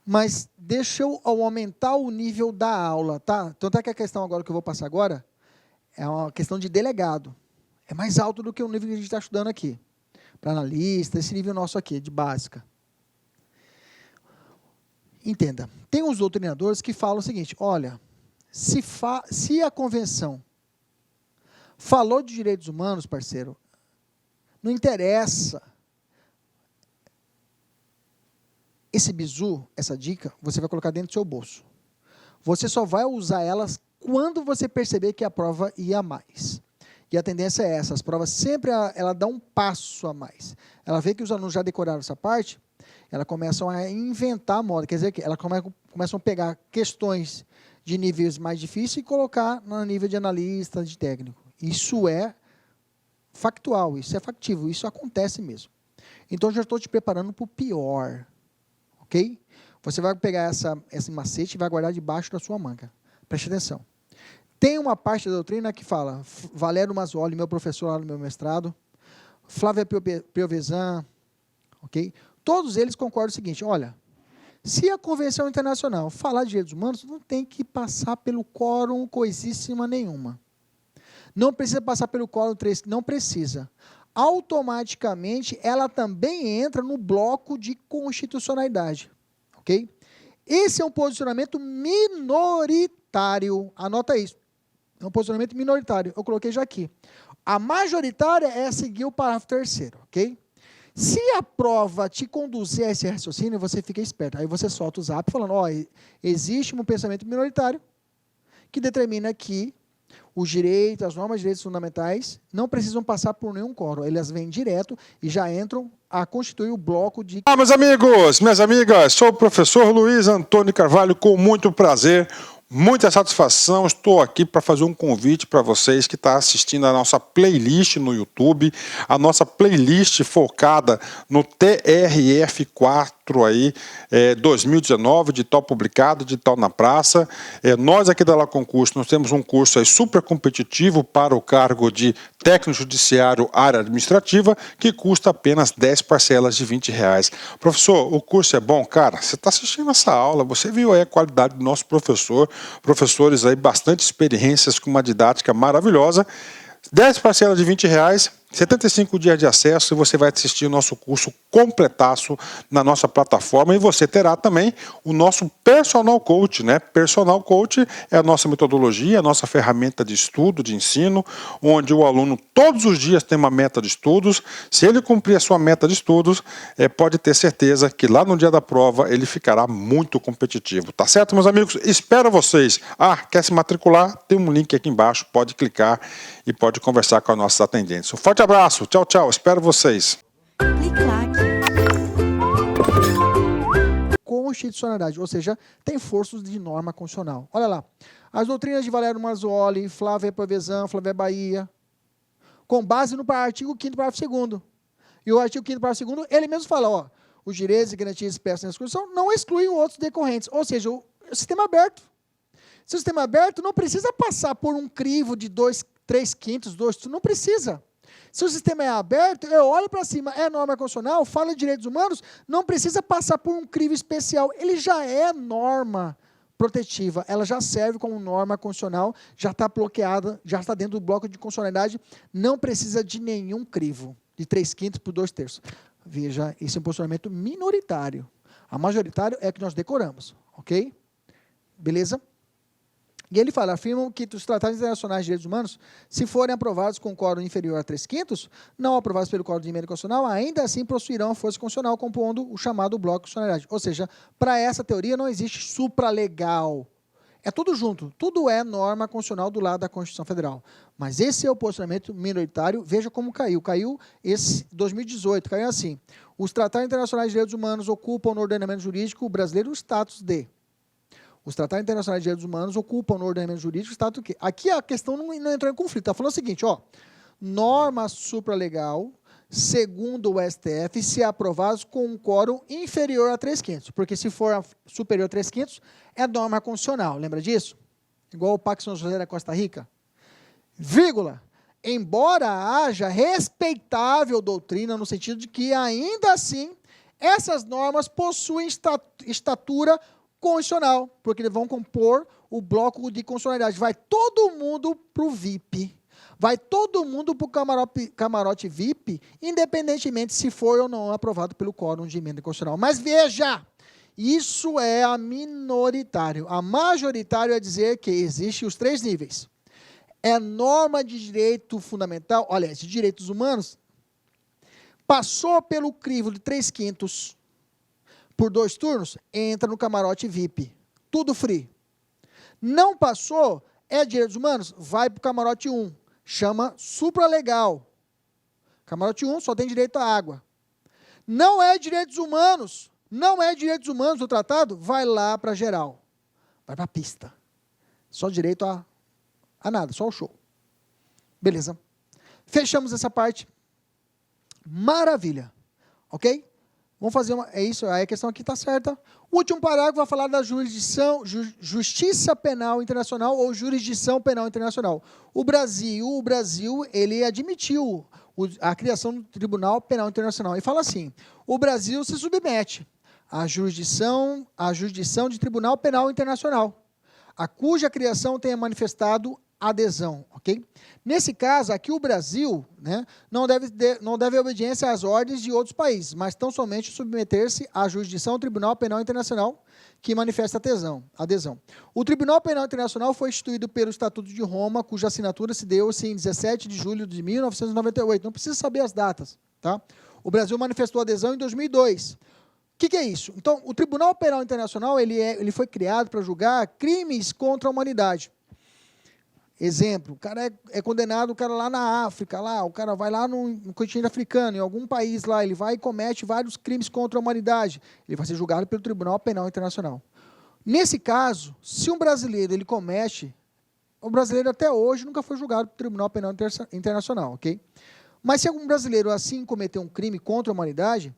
Mas deixa eu aumentar o nível da aula, tá? Tanto é que a questão agora que eu vou passar agora é uma questão de delegado. É mais alto do que o nível que a gente está estudando aqui. Para analista, esse nível nosso aqui, de básica. Entenda, tem uns doutrinadores que falam o seguinte, olha, se a convenção falou de direitos humanos, parceiro, não interessa. Esse bizu, essa dica, você vai colocar dentro do seu bolso. Você só vai usar elas quando você perceber que a prova ia mais. E a tendência é essa, as provas sempre, ela dá um passo a mais. Ela vê que os alunos já decoraram essa parte, elas começam a inventar moda, quer dizer, que elas começam a pegar questões de níveis mais difíceis e colocar no nível de analista, de técnico. Isso é factual, isso é factível, isso acontece mesmo. Então, eu já estou te preparando para o pior. Ok? Você vai pegar esse macete e vai guardar debaixo da sua manga. Preste atenção. Tem uma parte da doutrina que fala, Valério Mazzoli, meu professor lá no meu mestrado, Flávia Piovesan, ok? Todos eles concordam o seguinte, olha, se a Convenção Internacional falar de direitos humanos, não tem que passar pelo quórum coisíssima nenhuma. Não precisa passar pelo quórum 3, não precisa. Automaticamente, ela também entra no bloco de constitucionalidade, ok? Esse é um posicionamento minoritário, anota isso, é um posicionamento minoritário, eu coloquei já aqui. A majoritária é seguir o parágrafo 3º, ok? Se a prova te conduzir a esse raciocínio, você fica esperto, aí você solta o zap falando, ó, existe um pensamento minoritário que determina que os direitos, as normas de direitos fundamentais não precisam passar por nenhum quórum. Elas vêm direto e já entram a constituir o bloco de... Meus amigos, minhas amigas, sou o professor Luiz Antônio Carvalho, com muito prazer, muita satisfação. Estou aqui para fazer um convite para vocês que estão assistindo a nossa playlist no YouTube, a playlist focada no TRF4 aí, 2019, de tal publicado, de tal na praça. Nós aqui da La Concurso, nós temos um curso aí super competitivo para o cargo de técnico judiciário, área administrativa, que custa apenas 10 parcelas de R$20. Professor, o curso é bom? Cara, você está assistindo essa aula, você viu aí a qualidade do nosso professor, professores aí bastante experiências com uma didática maravilhosa. 10 parcelas de R$20, 75 dias de acesso, e você vai assistir o nosso curso completaço na nossa plataforma, e você terá também o nosso Personal Coach, né? Personal Coach é a nossa metodologia, a nossa ferramenta de estudo, de ensino, onde o aluno todos os dias tem uma meta de estudos. Se ele cumprir a sua meta de estudos, pode ter certeza que lá no dia da prova ele ficará muito competitivo. Tá certo, meus amigos? Espero vocês. Quer se matricular? Tem um link aqui embaixo, pode clicar e pode conversar com os nossos atendentes. Um forte abraço, tchau, tchau, espero vocês. Constitucionalidade, ou seja, tem força de norma constitucional. Olha lá, as doutrinas de Valério Mazzoli, Flávia Pavezan, Flávia Bahia, com base no artigo 5º, parágrafo 2º. E o artigo 5º, parágrafo 2º, ele mesmo fala, os direitos e garantias expressos na Constituição não excluem outros decorrentes, ou seja, o sistema aberto. Se o sistema aberto não precisa passar por um crivo de 3/5, não precisa. Se o sistema é aberto, eu olho para cima, é norma constitucional, fala de direitos humanos, não precisa passar por um crivo especial. Ele já é norma protetiva, ela já serve como norma constitucional, já está bloqueada, já está dentro do bloco de constitucionalidade, não precisa de nenhum crivo, de 3/5 por 2/3. Veja, esse é um posicionamento minoritário. A majoritário é que nós decoramos, ok? Beleza? E ele fala, afirmam que os tratados internacionais de direitos humanos, se forem aprovados com quórum inferior a 3/5, não aprovados pelo quórum de emenda constitucional, ainda assim possuirão a força constitucional, compondo o chamado bloco de constitucionalidade. Ou seja, para essa teoria não existe supralegal. É tudo junto, tudo é norma constitucional do lado da Constituição Federal. Mas esse é o posicionamento minoritário, veja como caiu. Caiu esse 2018, caiu assim. Os tratados internacionais de direitos humanos ocupam no ordenamento jurídico brasileiro o status de... Os tratados internacionais de direitos humanos ocupam no ordenamento jurídico o status do quê? Aqui a questão não entrou em conflito. Está falando o seguinte, norma supralegal, segundo o STF, se aprovados com um quórum inferior a 3/5. Porque se for superior a 3/5, é norma constitucional. Lembra disso? Igual o Pacto São José da Costa Rica. Vírgula. Embora haja respeitável doutrina, no sentido de que, ainda assim, essas normas possuem estatura constitucional, porque eles vão compor o bloco de constitucionalidade. Vai todo mundo para o VIP. Vai todo mundo para o camarote VIP, independentemente se for ou não aprovado pelo quórum de emenda constitucional. Mas veja, isso é a minoritário. A majoritário é dizer que existem os 3 níveis. É norma de direito fundamental, olha, de direitos humanos, passou pelo crivo de 3/5 por 2 turnos, entra no camarote VIP. Tudo free. Não passou, é direitos humanos, vai para o camarote 1. Chama supralegal. Camarote 1 só tem direito à água. Não é direitos humanos do tratado, vai lá para geral. Vai para a pista. Só direito a nada, só o show. Beleza. Fechamos essa parte. Maravilha. Ok? Vamos fazer é isso, aí a questão aqui está certa. O último parágrafo vai falar da justiça penal internacional ou jurisdição penal internacional. O Brasil, ele admitiu a criação do Tribunal Penal Internacional. E fala assim, o Brasil se submete à jurisdição de Tribunal Penal Internacional, a cuja criação tenha manifestado adesão, ok? Nesse caso, aqui o Brasil, né, não deve obediência às ordens de outros países, mas tão somente submeter-se à jurisdição do Tribunal Penal Internacional que manifesta adesão. O Tribunal Penal Internacional foi instituído pelo Estatuto de Roma, cuja assinatura se deu em 17 de julho de 1998. Não precisa saber as datas, tá? O Brasil manifestou adesão em 2002. O que é isso? Então, o Tribunal Penal Internacional ele foi criado para julgar crimes contra a humanidade. Exemplo, o cara é condenado, o cara lá na África, o cara vai lá no continente africano, em algum país lá, ele vai e comete vários crimes contra a humanidade. Ele vai ser julgado pelo Tribunal Penal Internacional. Nesse caso, se um brasileiro ele comete, o brasileiro até hoje nunca foi julgado pelo Tribunal Penal Internacional, ok? Mas se algum brasileiro assim cometer um crime contra a humanidade,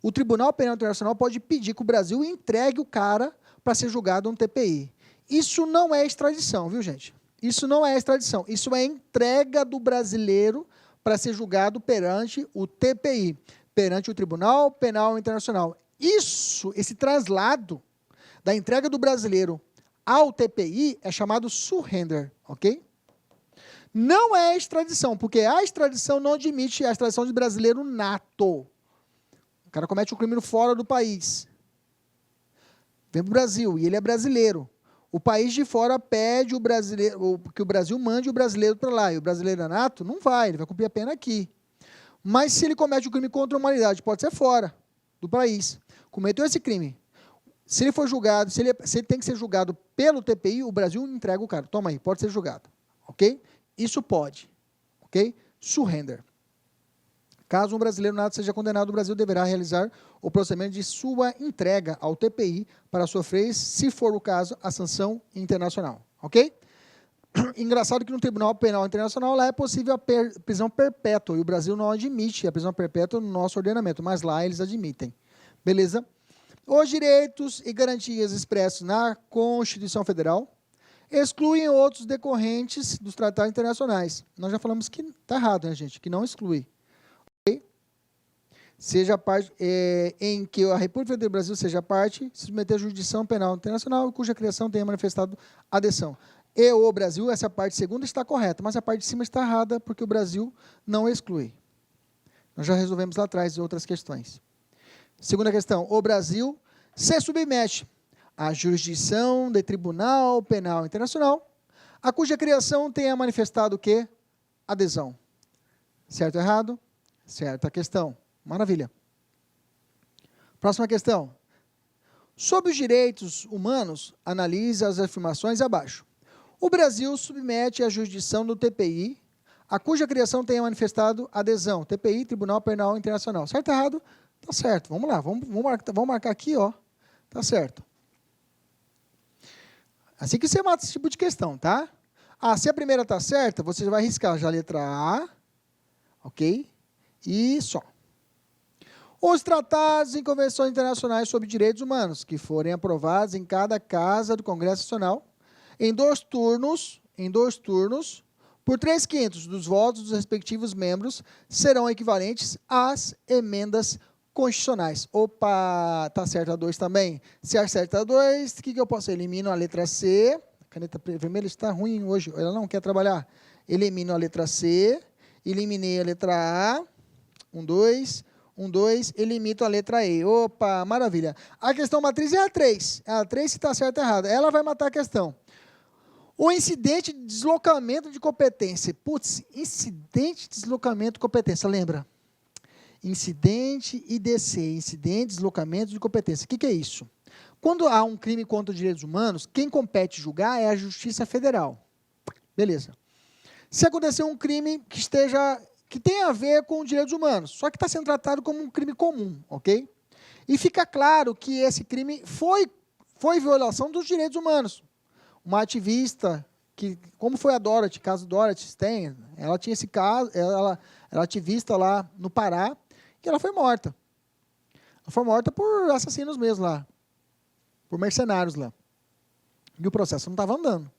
o Tribunal Penal Internacional pode pedir que o Brasil entregue o cara para ser julgado no TPI. Isso não é extradição, viu, gente? Isso não é extradição, isso é entrega do brasileiro para ser julgado perante o TPI, perante o Tribunal Penal Internacional. Esse traslado da entrega do brasileiro ao TPI é chamado surrender, ok? Não é extradição, porque a extradição não admite a extradição de brasileiro nato. O cara comete um crime fora do país. Vem para o Brasil e ele é brasileiro. O país de fora pede que o Brasil mande o brasileiro para lá. E o brasileiro é nato? Não vai, ele vai cumprir a pena aqui. Mas se ele comete um crime contra a humanidade, pode ser fora do país. Cometeu esse crime. Se ele for julgado, se ele tem que ser julgado pelo TPI, o Brasil entrega o cara. Toma aí, pode ser julgado. Ok? Isso pode. Ok? Surrender. Caso um brasileiro nato seja condenado, o Brasil deverá realizar o procedimento de sua entrega ao TPI para sofrer, se for o caso, a sanção internacional. Ok? Engraçado que no Tribunal Penal Internacional lá é possível a prisão perpétua, e o Brasil não admite a prisão perpétua no nosso ordenamento, mas lá eles admitem. Beleza? Os direitos e garantias expressos na Constituição Federal excluem outros decorrentes dos tratados internacionais. Nós já falamos que está errado, né, gente? Que não exclui. Okay? Seja parte em que a República do Brasil seja parte, se submeter à jurisdição penal internacional, cuja criação tenha manifestado adesão. E o Brasil, essa parte segunda está correta, mas a parte de cima está errada, porque o Brasil não exclui. Nós já resolvemos lá atrás outras questões. Segunda questão, o Brasil se submete à jurisdição de Tribunal Penal Internacional, a cuja criação tenha manifestado o quê? Adesão. Certo ou errado? Certa questão. Maravilha. Próxima questão. Sobre os direitos humanos, analise as afirmações abaixo. O Brasil submete à jurisdição do TPI, a cuja criação tenha manifestado adesão. TPI, Tribunal Penal Internacional. Certo ou errado? Tá certo. Vamos lá. Vamos marcar aqui, ó. Tá certo. Assim que você mata esse tipo de questão, tá? Se a primeira tá certa, você vai riscar já a letra A, ok? E só. Os tratados e convenções internacionais sobre direitos humanos, que forem aprovados em cada casa do Congresso Nacional, em dois turnos, por 3/5 dos votos dos respectivos membros, serão equivalentes às emendas constitucionais. Opa, tá certo a 2 também. Se acerta a 2, o que eu posso? Elimino a letra C. A caneta vermelha está ruim hoje, ela não quer trabalhar. Elimino a letra C, eliminei a letra A, 1, 2, elimino a letra E. Opa, maravilha. A questão matriz é a 3. É a 3 se está certo ou errado. Ela vai matar a questão. O incidente de deslocamento de competência. Putz, incidente de deslocamento de competência, lembra? Incidente IDC, incidente de deslocamento de competência. O que é isso? Quando há um crime contra os direitos humanos, quem compete julgar é a Justiça Federal. Beleza. Se acontecer um crime que tem a ver com os direitos humanos, só que está sendo tratado como um crime comum, ok? E fica claro que esse crime foi violação dos direitos humanos. Uma ativista, como foi a Dorothy, caso Dorothy tem, ela tinha esse caso, ela era ativista lá no Pará, e ela foi morta. Ela foi morta por assassinos mesmo lá, por mercenários lá. E o processo não estava andando.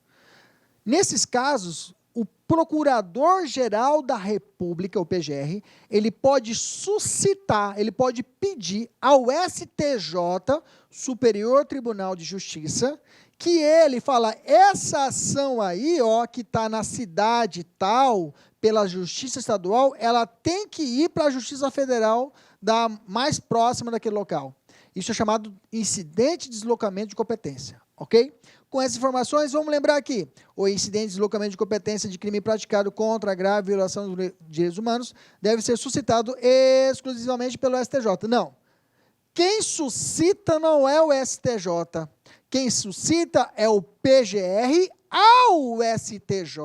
Nesses casos, o Procurador-Geral da República, o PGR, ele pode suscitar, ele pode pedir ao STJ, Superior Tribunal de Justiça, que ele fala, essa ação aí, ó, que está na cidade tal, pela Justiça Estadual, ela tem que ir para a Justiça Federal da mais próxima daquele local. Isso é chamado incidente de deslocamento de competência, ok? Com essas informações, vamos lembrar aqui, o incidente de deslocamento de competência de crime praticado contra a grave violação dos direitos humanos deve ser suscitado exclusivamente pelo STJ. Não. Quem suscita não é o STJ. Quem suscita é o PGR ao STJ,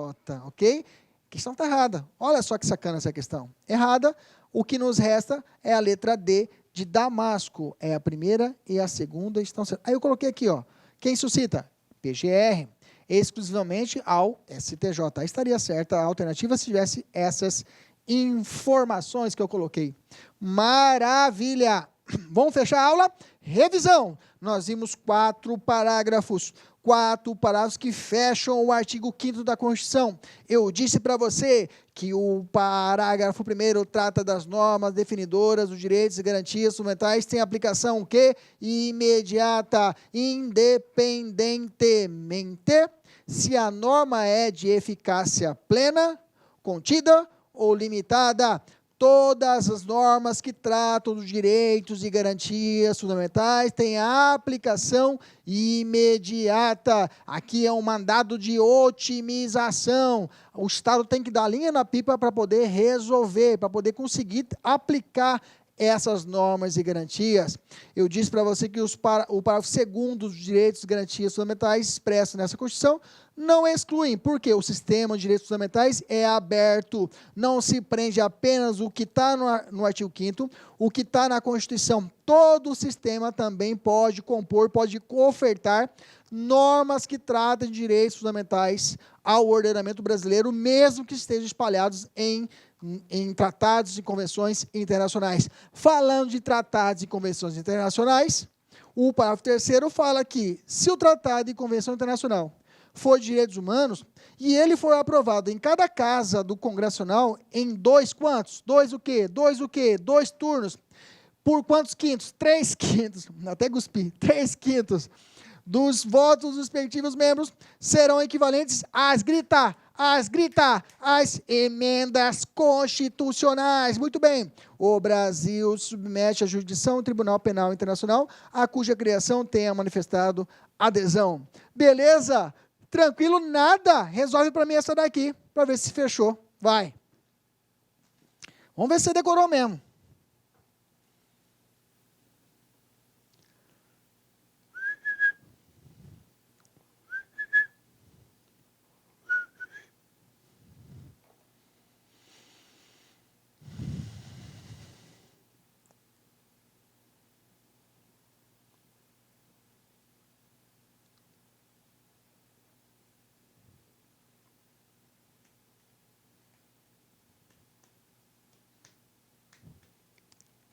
ok? A questão está errada. Olha só que sacana essa questão. Errada, o que nos resta é a letra D de Damasco. É a primeira e a segunda estão certas. Aí eu coloquei aqui, ó. Quem suscita? PGR, exclusivamente ao STJ. Aí estaria certa a alternativa se tivesse essas informações que eu coloquei. Maravilha! Vamos fechar a aula? Revisão. Nós vimos 4 parágrafos. 4 parágrafos que fecham o artigo 5º da Constituição. Eu disse para você que o parágrafo 1º trata das normas definidoras dos direitos e garantias fundamentais, tem aplicação o quê? Imediata, independentemente se a norma é de eficácia plena, contida ou limitada. Todas as normas que tratam dos direitos e garantias fundamentais têm aplicação imediata. Aqui é um mandado de otimização. O Estado tem que dar linha na pipa para poder resolver, para poder conseguir aplicar essas normas e garantias. Eu disse para você que o parágrafo 2º dos direitos e garantias fundamentais expressos nessa Constituição não excluem, porque o sistema de direitos fundamentais é aberto, não se prende apenas o que está no artigo 5º, o que está na Constituição. Todo o sistema também pode compor, pode ofertar normas que tratam de direitos fundamentais ao ordenamento brasileiro, mesmo que estejam espalhados em tratados e convenções internacionais. Falando de tratados e convenções internacionais, o parágrafo 3º fala que, se o tratado e convenção internacional for de direitos humanos, e ele for aprovado em cada casa do Congresso Nacional, em 2 quantos? 2 o quê? 2 o quê? 2 turnos. Por quantos quintos? 3/5, até cuspi, 3/5 dos votos dos respectivos membros serão equivalentes às emendas constitucionais. Muito bem. O Brasil submete à jurisdição do Tribunal Penal Internacional, a cuja criação tenha manifestado adesão. Beleza? Tranquilo? Nada. Resolve para mim essa daqui, para ver se fechou. Vai. Vamos ver se você decorou mesmo.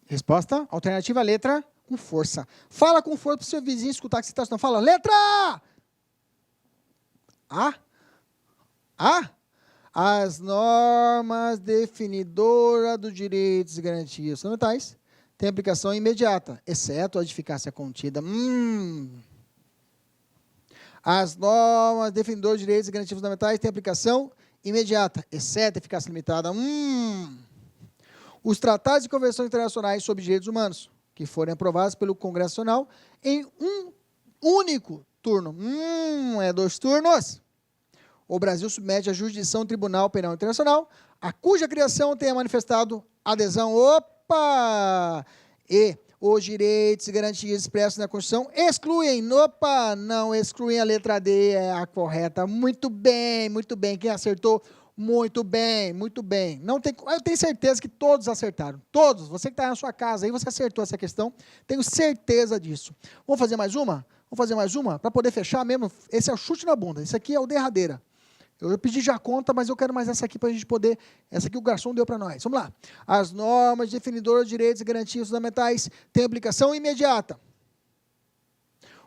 Resposta, alternativa, letra, com força. Fala com força para o seu vizinho escutar que você está estudando. Fala, letra A. A. As normas definidoras dos direitos e garantias fundamentais têm aplicação imediata, exceto a de eficácia contida. As normas definidoras dos direitos e garantias fundamentais têm aplicação imediata, exceto a eficácia limitada. Os tratados e convenções internacionais sobre direitos humanos, que forem aprovados pelo Congresso Nacional em um único turno. É 2 turnos. O Brasil submete à jurisdição do Tribunal Penal Internacional, a cuja criação tenha manifestado adesão. Opa! E os direitos e garantias expressos na Constituição excluem. Opa! Não excluem, a letra D é a correta. Muito bem, muito bem. Quem acertou? Muito bem, muito bem. Não tem, eu tenho certeza que todos acertaram. Todos. Você que está na sua casa aí, você acertou essa questão. Tenho certeza disso. Vamos fazer mais uma? Vamos fazer mais uma? Para poder fechar mesmo. Esse é o chute na bunda. Esse aqui é o derradeira. Eu pedi já conta, mas eu quero mais essa aqui para a gente poder... Essa aqui o garçom deu para nós. Vamos lá. As normas definidoras de direitos e garantias fundamentais têm aplicação imediata.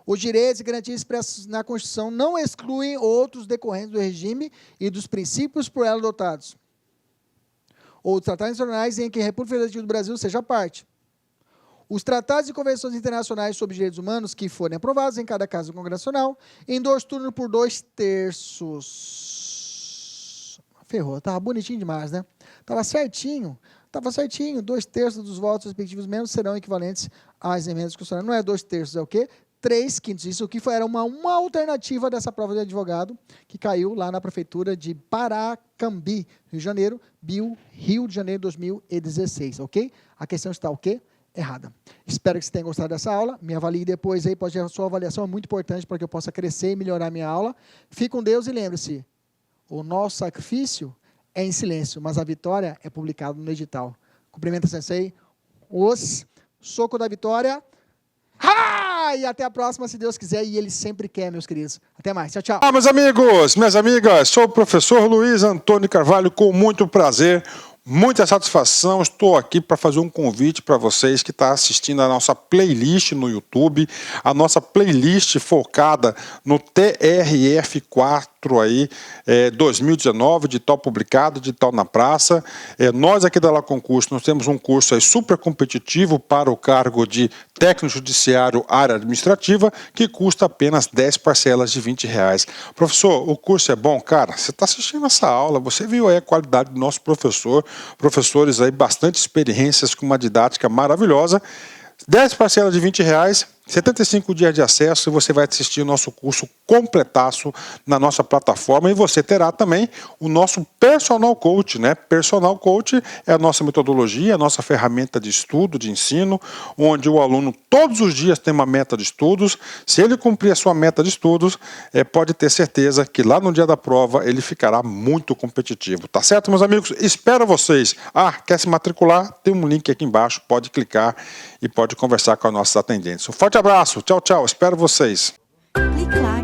Os direitos e garantias expressos na Constituição não excluem outros decorrentes do regime e dos princípios por ela adotados, ou tratados internacionais em que a República Federativa do Brasil seja parte. Os tratados e convenções internacionais sobre direitos humanos que forem aprovados em cada caso do Congresso Nacional, em 2 turnos por 2/3. Ferrou, estava bonitinho demais, né? Estava certinho. 2/3 dos votos respectivos membros serão equivalentes às emendas constitucionais. Não é 2/3, é o quê? 3/5. Isso aqui era uma alternativa dessa prova de advogado que caiu lá na prefeitura de Paracambi, Rio de Janeiro, Rio de Janeiro 2016, ok? A questão está o quê? Errada. Espero que você tenha gostado dessa aula. Me avalie depois aí, a sua avaliação é muito importante para que eu possa crescer e melhorar a minha aula. Fique com Deus e lembre-se, o nosso sacrifício é em silêncio, mas a vitória é publicada no edital. Cumprimenta, sensei. Soco da vitória. E até a próxima, se Deus quiser, e Ele sempre quer, meus queridos. Até mais. Tchau, tchau. Meus amigos, minhas amigas, sou o professor Luiz Antônio Carvalho, com muito prazer, Muita satisfação, estou aqui para fazer um convite para vocês que estão assistindo a nossa playlist no YouTube, a nossa playlist focada no TRF4 aí, 2019, de tal publicado, de tal na praça. Nós aqui da La Concurso, nós temos um curso aí super competitivo para o cargo de técnico judiciário área administrativa, que custa apenas 10 parcelas de R$20. Professor, o curso é bom? Cara, você está assistindo essa aula, você viu aí a qualidade do nosso professor, professores aí, bastante experiências com uma didática maravilhosa. 10 parcelas de R$20, 75 dias de acesso e você vai assistir o nosso curso completaço na nossa plataforma e você terá também o nosso Personal Coach, né? Personal Coach é a nossa metodologia, a nossa ferramenta de estudo, de ensino, onde o aluno todos os dias tem uma meta de estudos. Se ele cumprir a sua meta de estudos, pode ter certeza que lá no dia da prova ele ficará muito competitivo. Tá certo, meus amigos? Espero vocês. Quer se matricular? Tem um link aqui embaixo, pode clicar e pode conversar com as nossas atendentes. Um forte abraço, tchau, tchau, espero vocês. Clique lá.